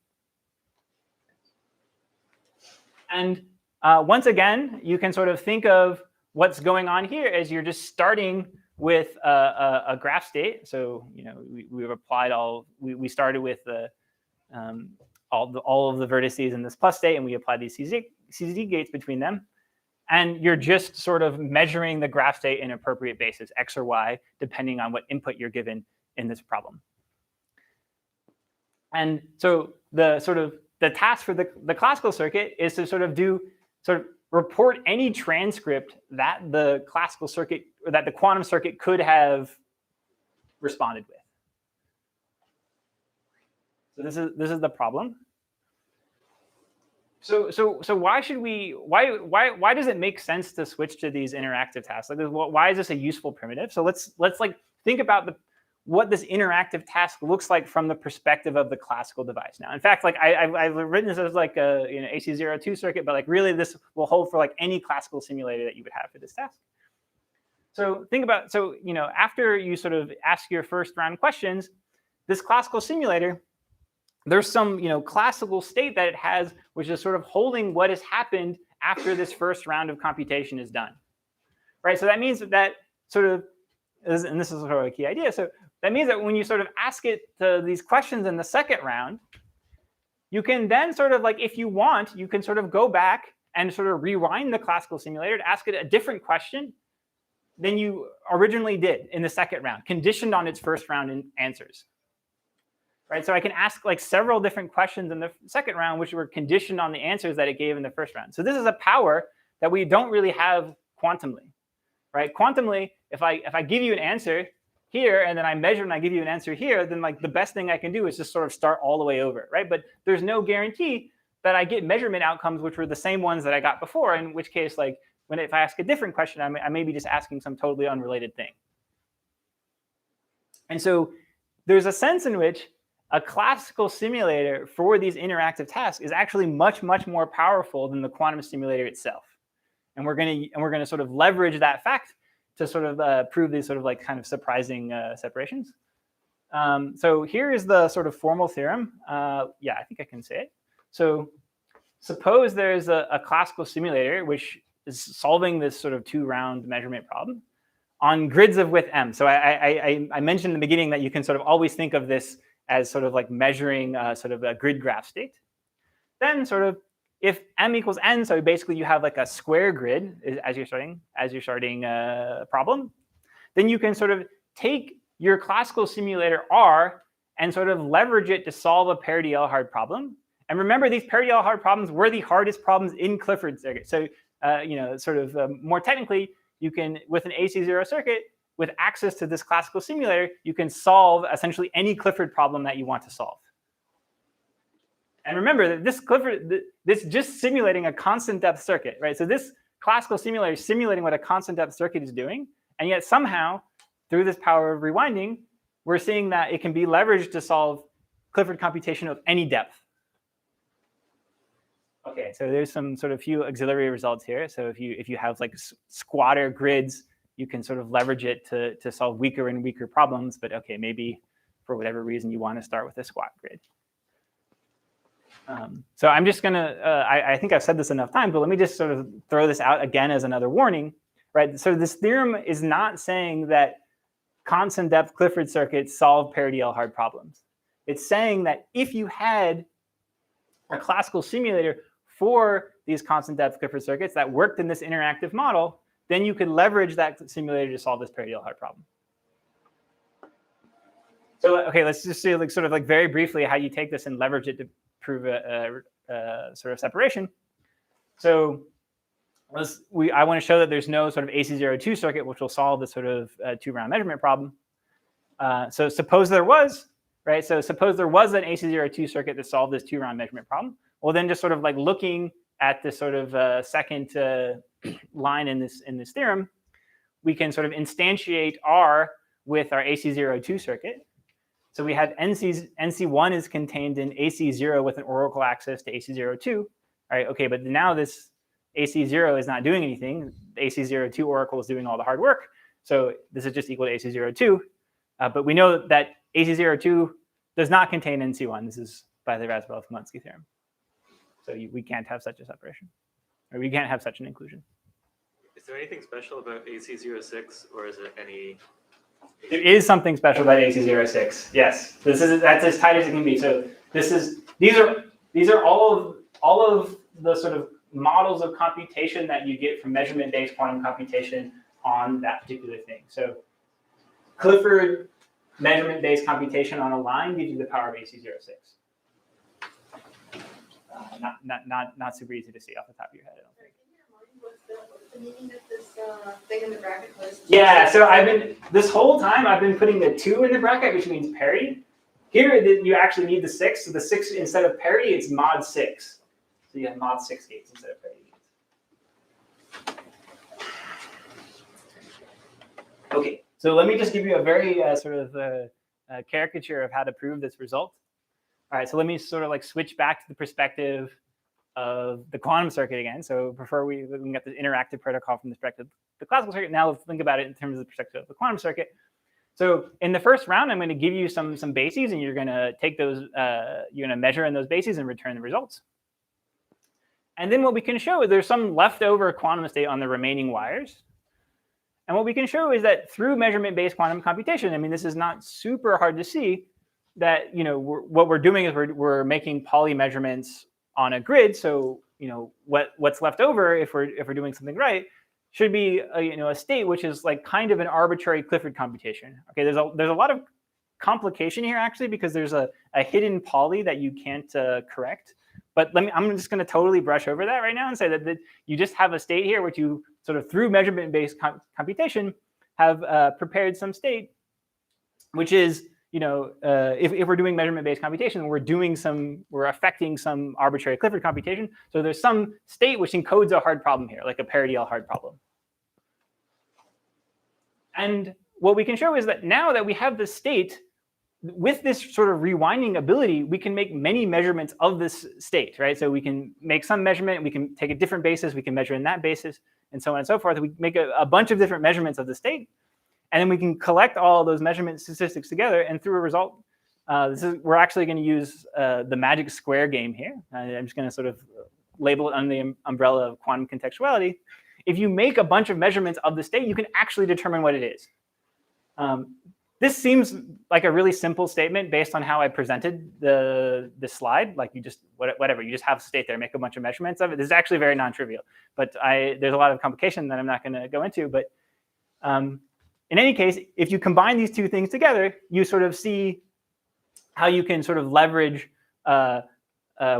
And once again, you can sort of think of what's going on here as you're just starting with a graph state. So we've applied we started with the all of the vertices in this plus state, and we apply these CZ gates between them. And you're just sort of measuring the graph state in appropriate basis, X or Y, depending on what input you're given in this problem. And so the task for the classical circuit is to sort of report any transcript that the classical circuit or that the quantum circuit could have responded with. So this is the problem. So why does it make sense to switch to these interactive tasks? Like, why is this a useful primitive? So let's like think about what this interactive task looks like from the perspective of the classical device. Now, in fact, like I've written this as like a AC02 circuit, but like really this will hold for like any classical simulator that you would have for this task. So think about after you sort of ask your first round questions, this classical simulator, there's some classical state that it has, which is sort of holding what has happened after this first round of computation is done, right? So that means that sort of, and this is sort of a key idea. So that means that when you sort of ask it these questions in the second round, you can then sort of like, if you want, you can sort of go back and sort of rewind the classical simulator to ask it a different question than you originally did in the second round, conditioned on its first round answers. Right, so I can ask like several different questions in the second round, which were conditioned on the answers that it gave in the first round. So this is a power that we don't really have quantumly, right? Quantumly, if I give you an answer here and then I measure and I give you an answer here, then like the best thing I can do is just sort of start all the way over, right? But there's no guarantee that I get measurement outcomes which were the same ones that I got before. In which case, like if I ask a different question, I may be just asking some totally unrelated thing. And so there's a sense in which a classical simulator for these interactive tasks is actually much, much more powerful than the quantum simulator itself. And we're going to sort of leverage that fact to sort of prove these sort of like kind of surprising separations. So here is the sort of formal theorem. Yeah, I think I can say it. So suppose there's a classical simulator which is solving this sort of 2-round measurement problem on grids of width m. So I mentioned in the beginning that you can sort of always think of this as sort of like measuring sort of a grid graph state. Then sort of if m equals n, so basically you have like a square grid as you're starting a problem, then you can sort of take your classical simulator R and sort of leverage it to solve a parity-L hard problem. And remember, these parity-L hard problems were the hardest problems in Clifford circuit. So more technically, you can, with an AC0 circuit, with access to this classical simulator, you can solve essentially any Clifford problem that you want to solve. And remember that this just simulating a constant depth circuit, right? So this classical simulator is simulating what a constant depth circuit is doing, and yet somehow, through this power of rewinding, we're seeing that it can be leveraged to solve Clifford computation of any depth. Okay, so there's some sort of few auxiliary results here. So if you have like squatter grids, you can sort of leverage it to solve weaker and weaker problems. But okay, maybe for whatever reason you want to start with a squat grid. So I'm just gonna, I think I've said this enough times, but let me just sort of throw this out again as another warning, right? So this theorem is not saying that constant depth Clifford circuits solve parity-L hard problems. It's saying that if you had a classical simulator for these constant depth Clifford circuits that worked in this interactive model, then you could leverage that simulator to solve this parity-L hard problem. So okay, let's just see like sort of like very briefly how you take this and leverage it to prove a sort of separation. So I want to show that there's no sort of AC02 circuit which will solve this sort of two-round measurement problem. So suppose there was, right? So suppose there was an AC02 circuit that solved this two-round measurement problem. Well, then just sort of like looking at this sort of second line in this theorem, we can sort of instantiate R with our AC02 circuit. So we have NC1 is contained in AC0 with an oracle access to AC02. All right, okay, but now this AC0 is not doing anything. The AC02 oracle is doing all the hard work. So this is just equal to AC02. But we know that AC02 does not contain NC1. This is by the Razabov-Smolensky theorem. So we can't have such a separation, or we can't have such an inclusion. Is there anything special about AC06, or is it any? There is something special about AC06. Yes, that's as tight as it can be. So these are all of the sort of models of computation that you get from measurement-based quantum computation on that particular thing. So Clifford measurement-based computation on a line gives you the power of AC06. Not super easy to see off the top of your head, I don't think. What's the meaning of this thing in the bracket? Yeah, so this whole time I've been putting the 2 in the bracket, which means parity. Here you actually need the 6. So the 6 instead of parity, it's mod 6. So you have mod 6 gates instead of parity gates. Okay, so let me just give you a very sort of caricature of how to prove this result. All right, so let me sort of like switch back to the perspective of the quantum circuit again. So before we got the interactive protocol from the perspective of the classical circuit, now let's think about it in terms of the perspective of the quantum circuit. So in the first round, I'm going to give you some bases, and you're going to take those, you're going to measure in those bases and return the results. And then what we can show is there's some leftover quantum state on the remaining wires. And what we can show is that through measurement-based quantum computation, I mean, this is not super hard to see, that what we're doing is we're making Pauli measurements on a grid. So what's left over if we're doing something right should be a state which is like kind of an arbitrary Clifford computation. Okay, there's a lot of complication here actually because there's a hidden Pauli that you can't correct. But I'm just going to totally brush over that right now and say that you just have a state here which you sort of through measurement-based computation have prepared some which is if we're doing measurement-based computation, we're affecting some arbitrary Clifford computation. So there's some state which encodes a hard problem here, like a parity-L hard problem. And what we can show is that now that we have this state, with this sort of rewinding ability, we can make many measurements of this state, right? So we can make some measurement, we can take a different basis, we can measure in that basis, and so on and so forth. We make a bunch of different measurements of the state. And then we can collect all those measurement statistics together, and through a result, we're actually going to use the magic square game here. I'm just going to sort of label it under the umbrella of quantum contextuality. If you make a bunch of measurements of the state, you can actually determine what it is. This seems like a really simple statement based on how I presented the slide. Like you just whatever, you just have a state there, make a bunch of measurements of it. This is actually very non-trivial, but there's a lot of complication that I'm not going to go into. But in any case, if you combine these two things together, you sort of see how you can sort of leverage a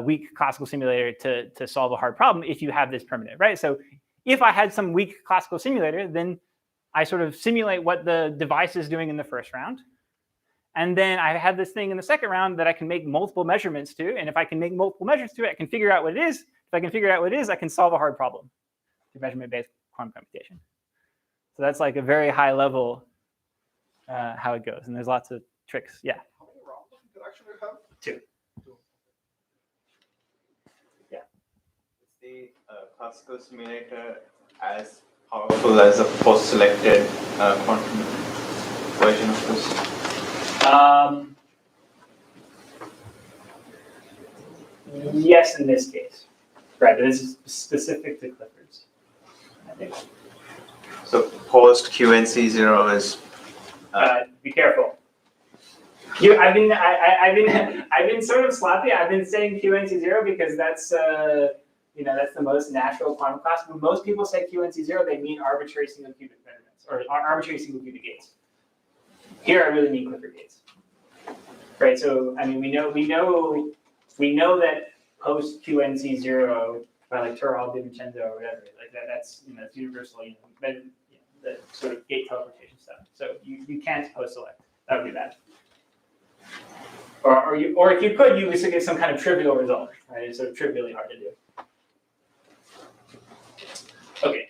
weak classical simulator to solve a hard problem if you have this primitive, right? So if I had some weak classical simulator, then I sort of simulate what the device is doing in the first round. And then I have this thing in the second round that I can make multiple measurements to. And if I can make multiple measurements to it, I can figure out what it is. If I can figure out what it is, I can solve a hard problem through measurement-based quantum computation. So that's like a very high level how it goes. And there's lots of tricks. Yeah. How many rounds do you actually have? 2. Yeah. classical simulator as powerful as a post-selected quantum version of this? Yes, in this case. Right, but this is specific to Clifford's, I think. So post QNC0 is. Be careful. I've been sort of sloppy. I've been saying QNC0 because that's that's the most natural quantum class. When most people say QNC0, they mean arbitrary single qubit measurements or arbitrary single qubit gates. Here, I really mean Clifford gates. Right. So I mean, we know that post QNC0 by like Turral, DiVincenzo, or whatever. Like that's it's universal. The sort of gate teleportation stuff. So you can't post select. That would be bad. Or if you could, you would get some kind of trivial result, right? It's sort of trivially hard to do. Okay,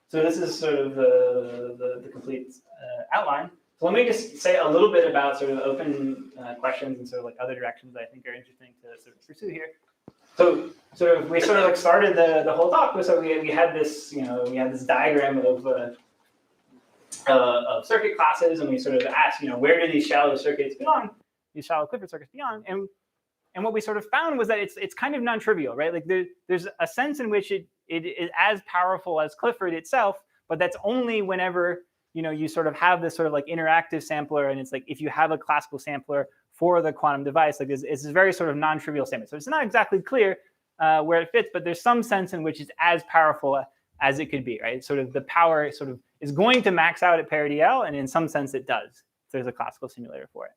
so this is sort of the complete outline. So let me just say a little bit about sort of open questions and sort of like other directions that I think are interesting to sort of pursue here. So we sort of like started the whole talk with, so we had this this diagram of circuit classes, and we sort of asked, where do these shallow circuits belong? These shallow Clifford circuits belong, and what we sort of found was that it's kind of non-trivial, right? Like there's a sense in which it is as powerful as Clifford itself, but that's only whenever you sort of have this sort of like interactive sampler, and it's like if you have a classical sampler for the quantum device, like it's a very sort of non-trivial statement. So it's not exactly clear where it fits, but there's some sense in which it's as powerful as it could be, right? Sort of the power sort of is going to max out at parity L, and in some sense it does. There's a classical simulator for it.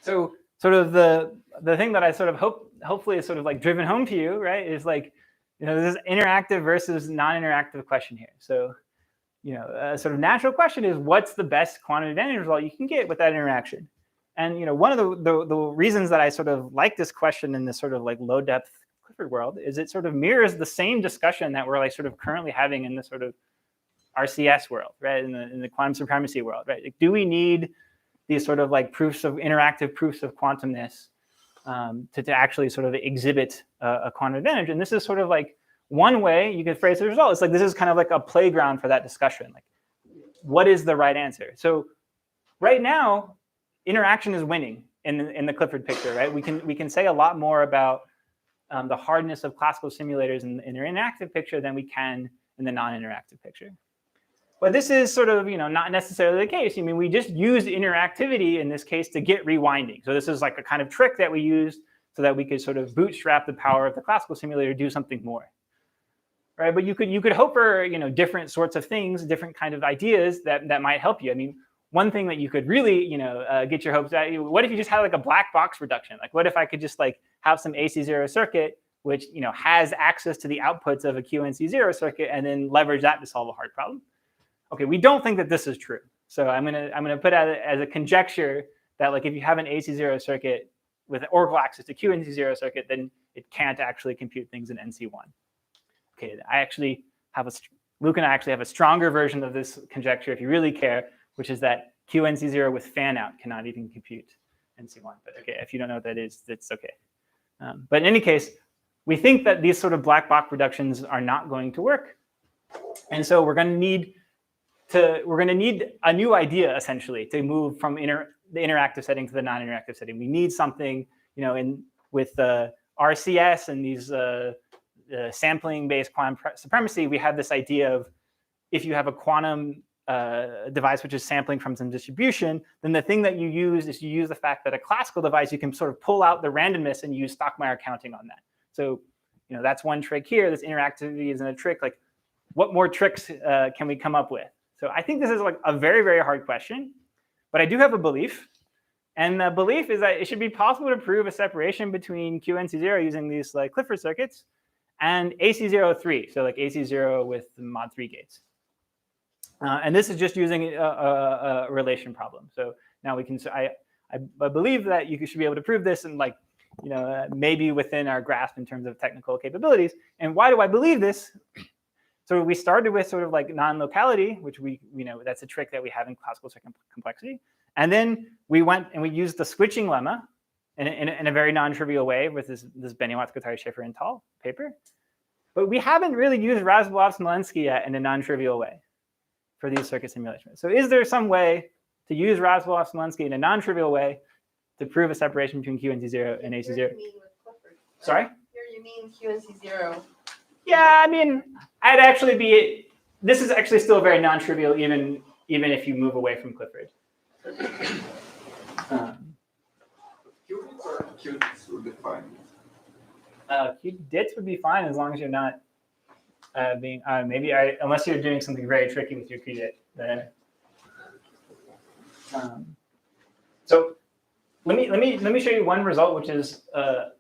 So sort of the thing that I sort of hopefully is sort of like driven home to you, right, is like, this interactive versus non-interactive question here. So, a sort of natural question is, what's the best quantum advantage result you can get with that interaction? And, one of the reasons that I sort of like this question in this sort of like low depth Clifford world is it sort of mirrors the same discussion that we're like sort of currently having in the sort of RCS world, right, in the quantum supremacy world, right? Like, do we need these sort of like interactive proofs of quantumness to actually sort of exhibit a quantum advantage? And this is sort of like one way you could phrase the result. It's like this is kind of like a playground for that discussion. Like, what is the right answer? So right now, interaction is winning in the Clifford picture, right? We can say a lot more about the hardness of classical simulators in their interactive picture than we can in the non-interactive picture. But this is sort of not necessarily the case. I mean, we just use interactivity in this case to get rewinding. So this is like a kind of trick that we used so that we could sort of bootstrap the power of the classical simulator to do something more, right? But you could hope for different sorts of things, different kind of ideas that might help you. I mean, one thing that you could really get your hopes at, what if you just had like a black box reduction? Like, what if I could just like have some AC0 circuit which has access to the outputs of a QNC0 circuit and then leverage that to solve a hard problem? Okay, we don't think that this is true. So I'm gonna put out as a conjecture that like if you have an AC0 circuit with oracle access to QNC0 circuit, then it can't actually compute things in NC1. Okay, Luke and I actually have a stronger version of this conjecture if you really care, which is that QNC0 with fan out cannot even compute NC1. But okay, if you don't know what that is, that's okay. But in any case, we think that these sort of black box reductions are not going to work, and so we're going to need a new idea essentially to move from the interactive setting to the non-interactive setting. We need something, with RCS and these sampling-based quantum supremacy. We have this idea of if you have a quantum device which is sampling from some distribution, then the thing that you use is the fact that a classical device, you can sort of pull out the randomness and use Stockmeyer counting on that. So, that's one trick here. This interactivity isn't a trick. Like, what more tricks can we come up with? So I think this is like a very, very hard question, but I do have a belief. And the belief is that it should be possible to prove a separation between QNC0 using these like Clifford circuits and AC03, so like AC0 with mod 3 gates. And this is just using a relation problem. So now we can, I believe that you should be able to prove this and like, maybe within our grasp in terms of technical capabilities. And why do I believe this? So we started with sort of like non-locality, which we that's a trick that we have in classical circuit complexity. And then we went and we used the switching lemma in a very non-trivial way with this Benioff, Guattari, Schaefer, and Tal paper. But we haven't really used Razumov-Smolenski yet in a non-trivial way for these circuit simulations. So is there some way to use Razumov-Smolenski in a non-trivial way to prove a separation between QNC0 and AC0? Here you mean with Clifford. Sorry? Here you mean QNC0. Yeah, I mean, I'd actually be. This is actually still very non-trivial, even if you move away from Clifford. Qubits or qubits would be fine. Qubits would be fine as long as you're not being unless you're doing something very tricky with your qubit. So let me show you one result which is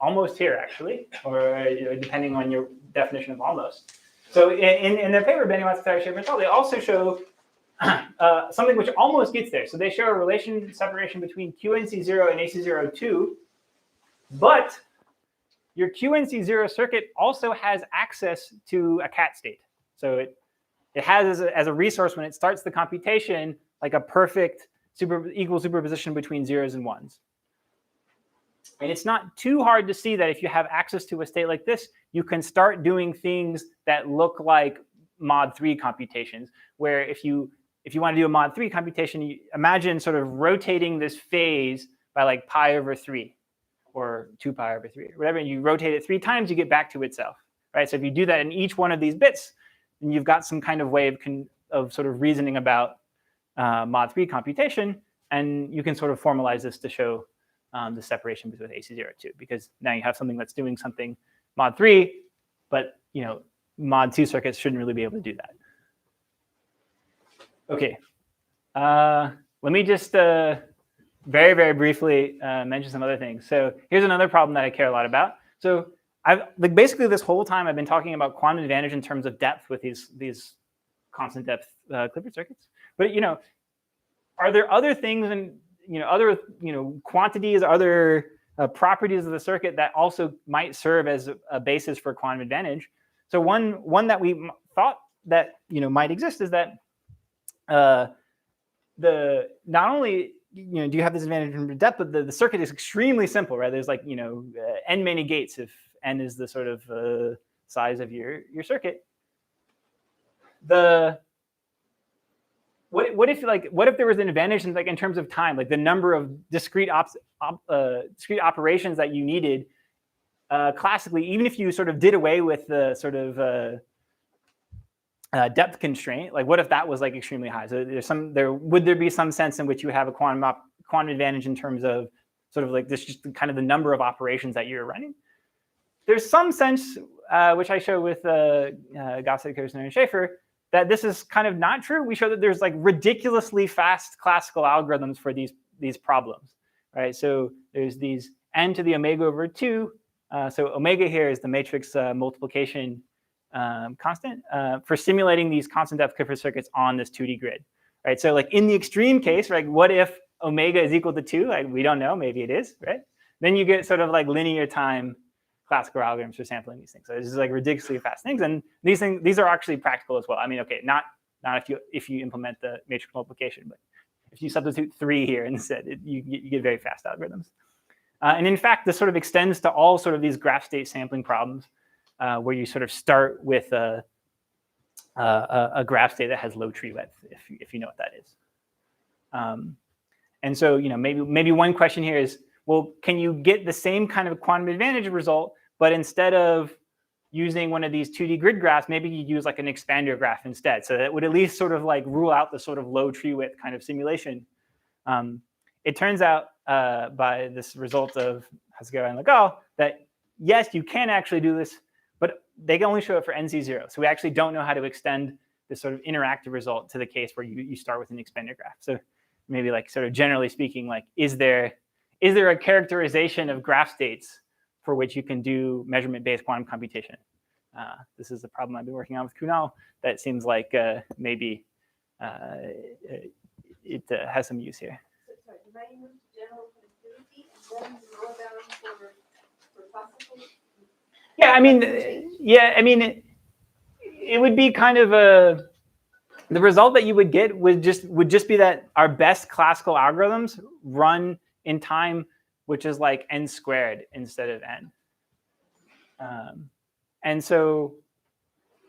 almost here actually, or depending on your definition of almost. So in their paper, Benioff, Guattari, Schaefer, and Tal, they also show something which almost gets there. So they show a relation separation between QNC0 and AC02, but your QNC0 circuit also has access to a cat state. So it has as a resource when it starts the computation like a perfect equal superposition between zeros and ones. And it's not too hard to see that if you have access to a state like this, you can start doing things that look like mod 3 computations, where if you want to do a mod 3 computation, you imagine sort of rotating this phase by like pi over 3 or 2 pi over 3 or whatever, and you rotate it 3 times, you get back to itself, right? So if you do that in each one of these bits, then you've got some kind of way of sort of reasoning about mod 3 computation, and you can sort of formalize this to show the separation between AC02, because now you have something that's doing something mod 3, but mod 2 circuits shouldn't really be able to do that. Okay, let me just very, very briefly mention some other things. So here's another problem that I care a lot about. So basically this whole time I've been talking about quantum advantage in terms of depth with these constant depth Clifford circuits. But are there other things and other quantities, other properties of the circuit that also might serve as a basis for quantum advantage? So one that we thought that might exist is that not only do you have this advantage in depth, but the circuit is extremely simple, right? There's like n many gates if n is the sort of size of your circuit. What if there was an advantage in terms of time, like the number of discrete operations that you needed classically, even if you sort of did away with the sort of depth constraint, like what if that was like extremely high? So would there be some sense in which you have a quantum advantage in terms of sort of like this, just kind of the number of operations that you're running? There's some sense, which I show with Gossett, Kirchner, and Schaefer, that this is kind of not true. We show that there's like ridiculously fast classical algorithms for these problems, right? So there's these n to the omega over 2. So omega here is the matrix multiplication constant for simulating these constant depth Clifford circuits on this 2D grid, right? So like in the extreme case, right, what if omega is equal to 2? Like, we don't know, maybe it is, right? Then you get sort of like linear time classical algorithms for sampling these things. So this is like ridiculously fast things, and these are actually practical as well. I mean, okay, not if you implement the matrix multiplication, but if you substitute 3 here instead, you get very fast algorithms. And in fact, this sort of extends to all sort of these graph state sampling problems, where you sort of start with a graph state that has low tree width, if you know what that is. And so maybe one question here is, well, can you get the same kind of quantum advantage result, but instead of using one of these 2D grid graphs, maybe you use like an expander graph instead. So that would at least sort of like rule out the sort of low tree width kind of simulation. It turns out by this result of Hasegawa and Legal that yes, you can actually do this, but they can only show it for NC0. So we actually don't know how to extend this sort of interactive result to the case where you start with an expander graph. So maybe like sort of generally speaking, like is there a characterization of graph states for which you can do measurement-based quantum computation? This is the problem I've been working on with Kunal. That seems like maybe it has some use here. Sorry, did I use general connectivity and then roll down for classical? Yeah, I mean, it would be kind of the result that you would get would just be that our best classical algorithms run in time which is like n squared instead of n. And so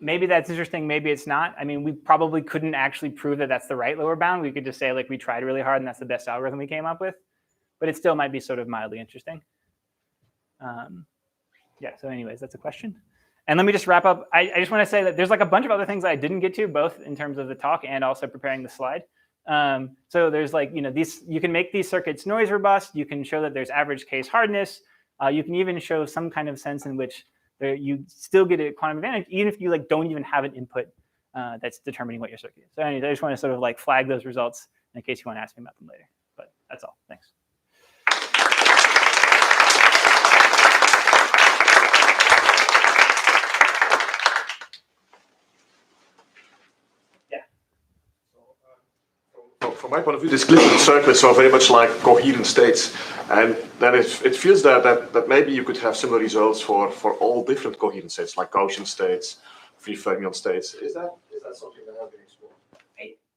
maybe that's interesting, maybe it's not. I mean, we probably couldn't actually prove that that's the right lower bound. We could just say like we tried really hard and that's the best algorithm we came up with, but it still might be sort of mildly interesting. Yeah, so anyways, that's a question. And let me just wrap up. I just want to say that there's like a bunch of other things I didn't get to, both in terms of the talk and also preparing the slide. So there's like, you can make these circuits noise robust. You can show that there's average case hardness. You can even show some kind of sense in which you still get a quantum advantage, even if you like don't even have an input that's determining what your circuit is. So anyways, I just want to sort of like flag those results in case you want to ask me about them later. But that's all. Thanks. From my point of view, these Clifford circuits are very much like coherent states, and then it feels that maybe you could have similar results for all different coherent states, like Gaussian states, free fermion states. Is that something that has been explored?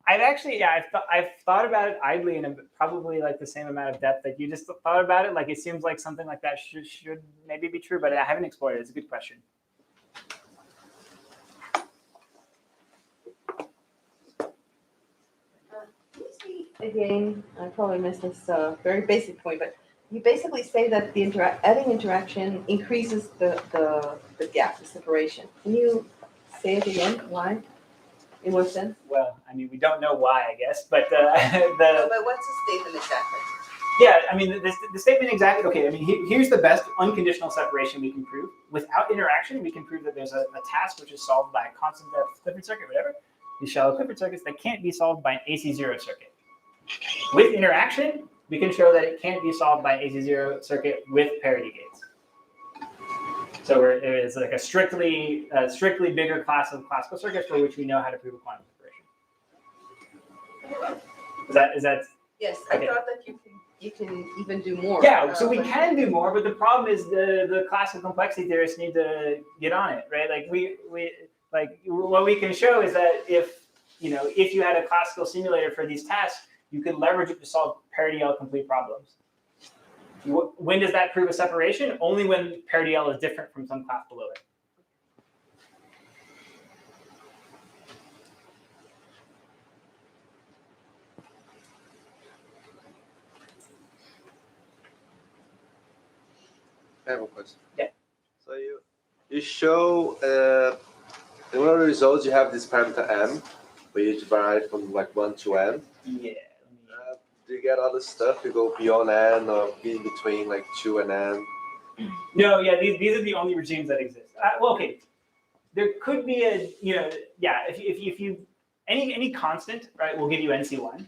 I've actually, yeah, I've thought about it idly in probably like the same amount of depth that you just thought about it. Like it seems like something like that should maybe be true, but I haven't explored it. It's a good question. Again, I probably missed this very basic point, but you basically say that the adding interaction increases the gap, the separation. Can you say it again? Why? In what sense? Well, I mean, we don't know why, I guess, but No, but what's the statement exactly? Yeah, I mean, the statement exactly. Okay, I mean, here's the best unconditional separation we can prove. Without interaction, we can prove that there's a task which is solved by a constant depth Clifford circuit, whatever. These shallow Clifford circuits that can't be solved by an AC0 circuit. With interaction, we can show that it can't be solved by an AC0 circuit with parity gates. So there is like a strictly bigger class of classical circuits for which we know how to prove a quantum separation. Is that? Yes, okay. I thought that you can even do more. Yeah, so we can do more, but the problem is the classical complexity theorists need to get on it, right? Like we what we can show is that if you had a classical simulator for these tasks, you could leverage it to solve parity L complete problems. When does that prove a separation? Only when parity L is different from some class below it. I have a question. Yeah. So you show in one of the results you have this parameter m, which varies from like 1 to n. Yeah. Do you get other stuff? You go beyond n or in between like 2 and n? No, yeah, these are the only regimes that exist. Well, okay, there could be if you any constant, right, will give you NC1,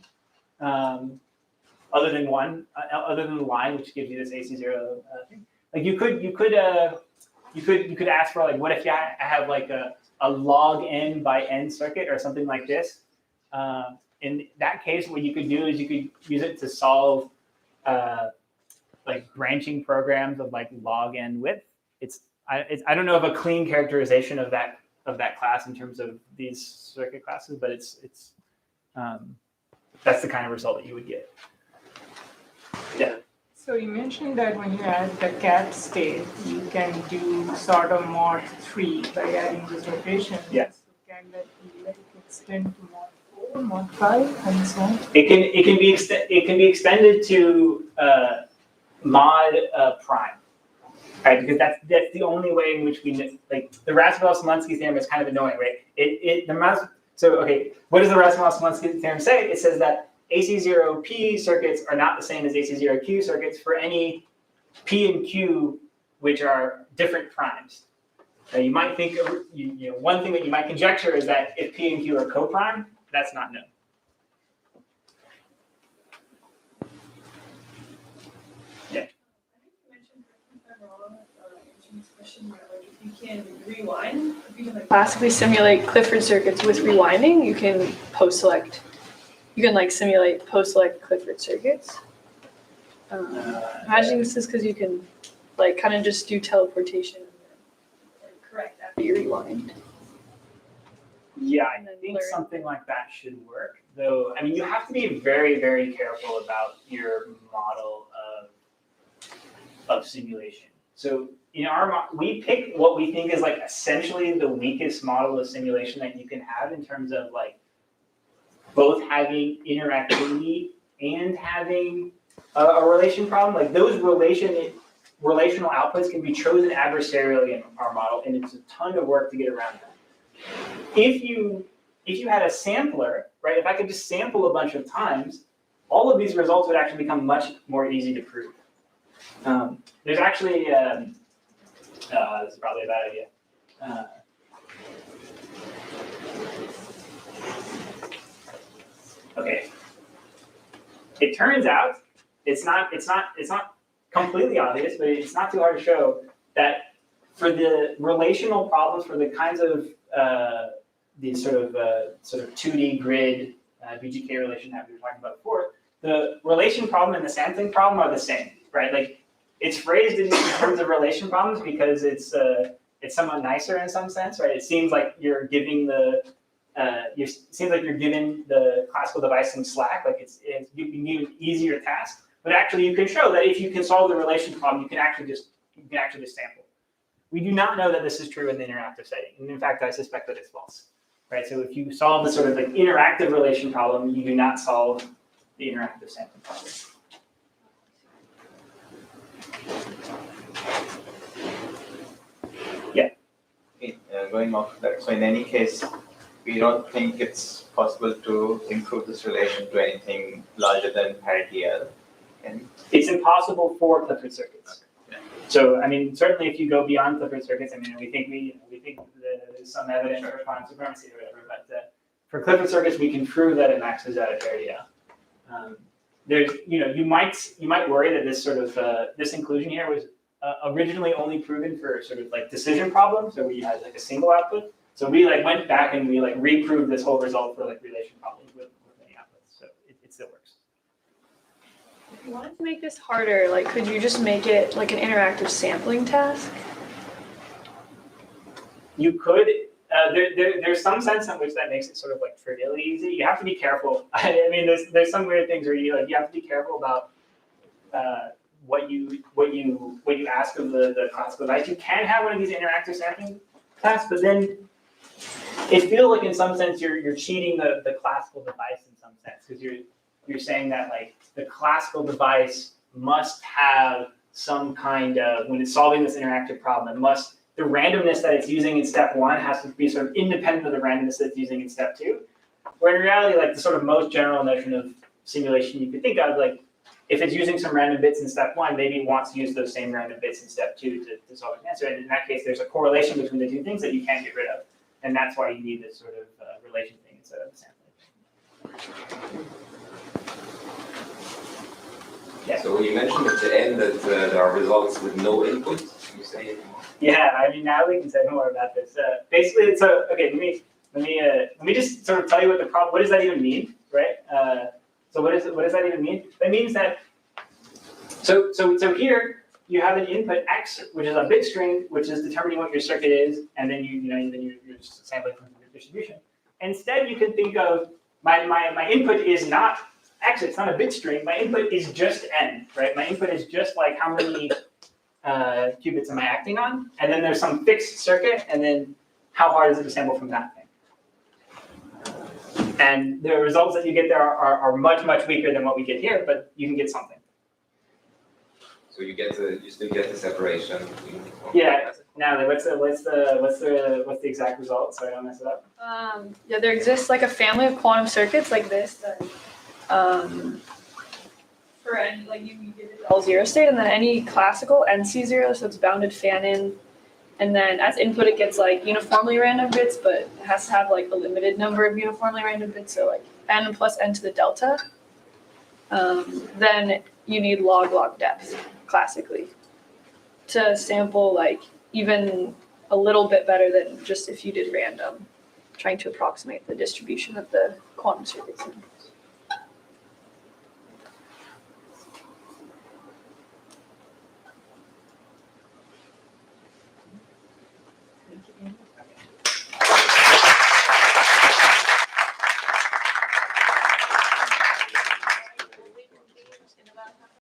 other than the line, which gives you this AC0 thing. Like you could ask for like, what if I have like a log n by n circuit or something like this. In that case, what you could do is you could use it to solve like branching programs of like log n width. I don't know of a clean characterization of that class in terms of these circuit classes, but that's the kind of result that you would get. Yeah. So you mentioned that when you add the cat state, you can do sort of mod 3 by adding this rotation. Yes. So can that be like extend to mod 4, mod 5, and so on? It can be extended to mod prime, right? Because that's the only way in which we like the Rasimov-Smolensky theorem is kind of annoying, right? What does the Rasimov-Smolensky theorem say? It says that AC0P circuits are not the same as AC0Q circuits for any P and Q which are different primes. Now you might think one thing that you might conjecture is that if P and Q are co-prime, that's not known. Yeah. I think you mentioned, if I'm wrong, answering this question, like if you can rewind, if you can like classically simulate Clifford circuits with rewinding, you can post-select. You can like simulate post-select Clifford circuits. Imagining this is because you can like kind of just do teleportation and correct after you rewind. Yeah, I think something like that should work. Though, I mean, you have to be very, very careful about your model of of simulation. So in our we pick what we think is like essentially the weakest model of simulation that you can have in terms of like both having interactivity and having a relation problem. Like those relational outputs can be chosen adversarially in our model, and it's a ton of work to get around that. If you had a sampler, right? If I could just sample a bunch of times, all of these results would actually become much more easy to prove. There's actually this is probably a bad idea. Okay. It turns out it's not completely obvious, but it's not too hard to show that for the relational problems, for the kinds of these sort of 2D grid VGK relation that we were talking about before, the relation problem and the sampling problem are the same, right? Like it's phrased in terms of relation problems because it's somewhat nicer in some sense, right? It seems like you're giving the classical device some slack, like you can give an easier task. But actually, you can show that if you can solve the relation problem, you can actually just sample. We do not know that this is true in the interactive setting, and in fact, I suspect that it's false. Right. So if you solve the sort of like interactive relation problem, you do not solve the interactive sampling problem. Yeah. Okay, going off of that. So in any case, we don't think it's possible to improve this relation to anything larger than parity L. And it's impossible for Clifford circuits. Okay. So I mean, certainly if you go beyond Clifford circuits, I mean, we think there's some evidence for quantum supremacy or whatever, but for Clifford circuits, we can prove that it maxes out at parity L. There's, you might worry that this sort of this inclusion here was originally only proven for sort of like decision problems, so we had like a single output. So we like went back and we like reproved this whole result for like relation problems with many outputs. So it still works. If you wanted to make this harder, like could you just make it like an interactive sampling task? You could. There's some sense in which that makes it sort of like trivially easy. You have to be careful. I mean, there's some weird things where you have to be careful about what you ask of the classical device. You can have one of these interactive sampling tasks, but then it feels like in some sense you're cheating the classical device in some sense, because you're saying that like the classical device must have some kind of, when it's solving this interactive problem, the randomness that it's using in step 1 has to be sort of independent of the randomness that it's using in step 2. Where in reality, like the sort of most general notion of simulation you could think of, like if it's using some random bits in step 1, maybe it wants to use those same random bits in step 2 to solve an answer. And in that case, there's a correlation between the two things that you can't get rid of. And that's why you need this sort of relation thing instead of sampling. Yeah. So you mentioned at the end that there are results with no input. Can you say it more? Yeah, I mean, now we can say more about this. Basically, it's okay. Let me just sort of tell you what the problem. What does that even mean, right? So what does that even mean? That means that so here you have an input x, which is a bit string, which is determining what your circuit is, and then you're just sampling from your distribution. Instead, you can think of my input is not x. It's not a bit string. My input is just n, right? My input is just like how many qubits am I acting on, and then there's some fixed circuit, and then how hard is it to sample from that thing? And the results that you get there are much, much weaker than what we get here, but you can get something. So you still get the separation. Yeah. Now, what's the exact result? So I don't mess it up. Yeah, there exists like a family of quantum circuits like this that for any, like you give it L0 state, and then any classical NC0, so it's bounded fan-in, and then as input it gets like uniformly random bits, but it has to have like a limited number of uniformly random bits, so like n plus n to the delta. Then you need log depth classically to sample like even a little bit better than just if you did random, trying to approximate the distribution of the quantum circuit samples.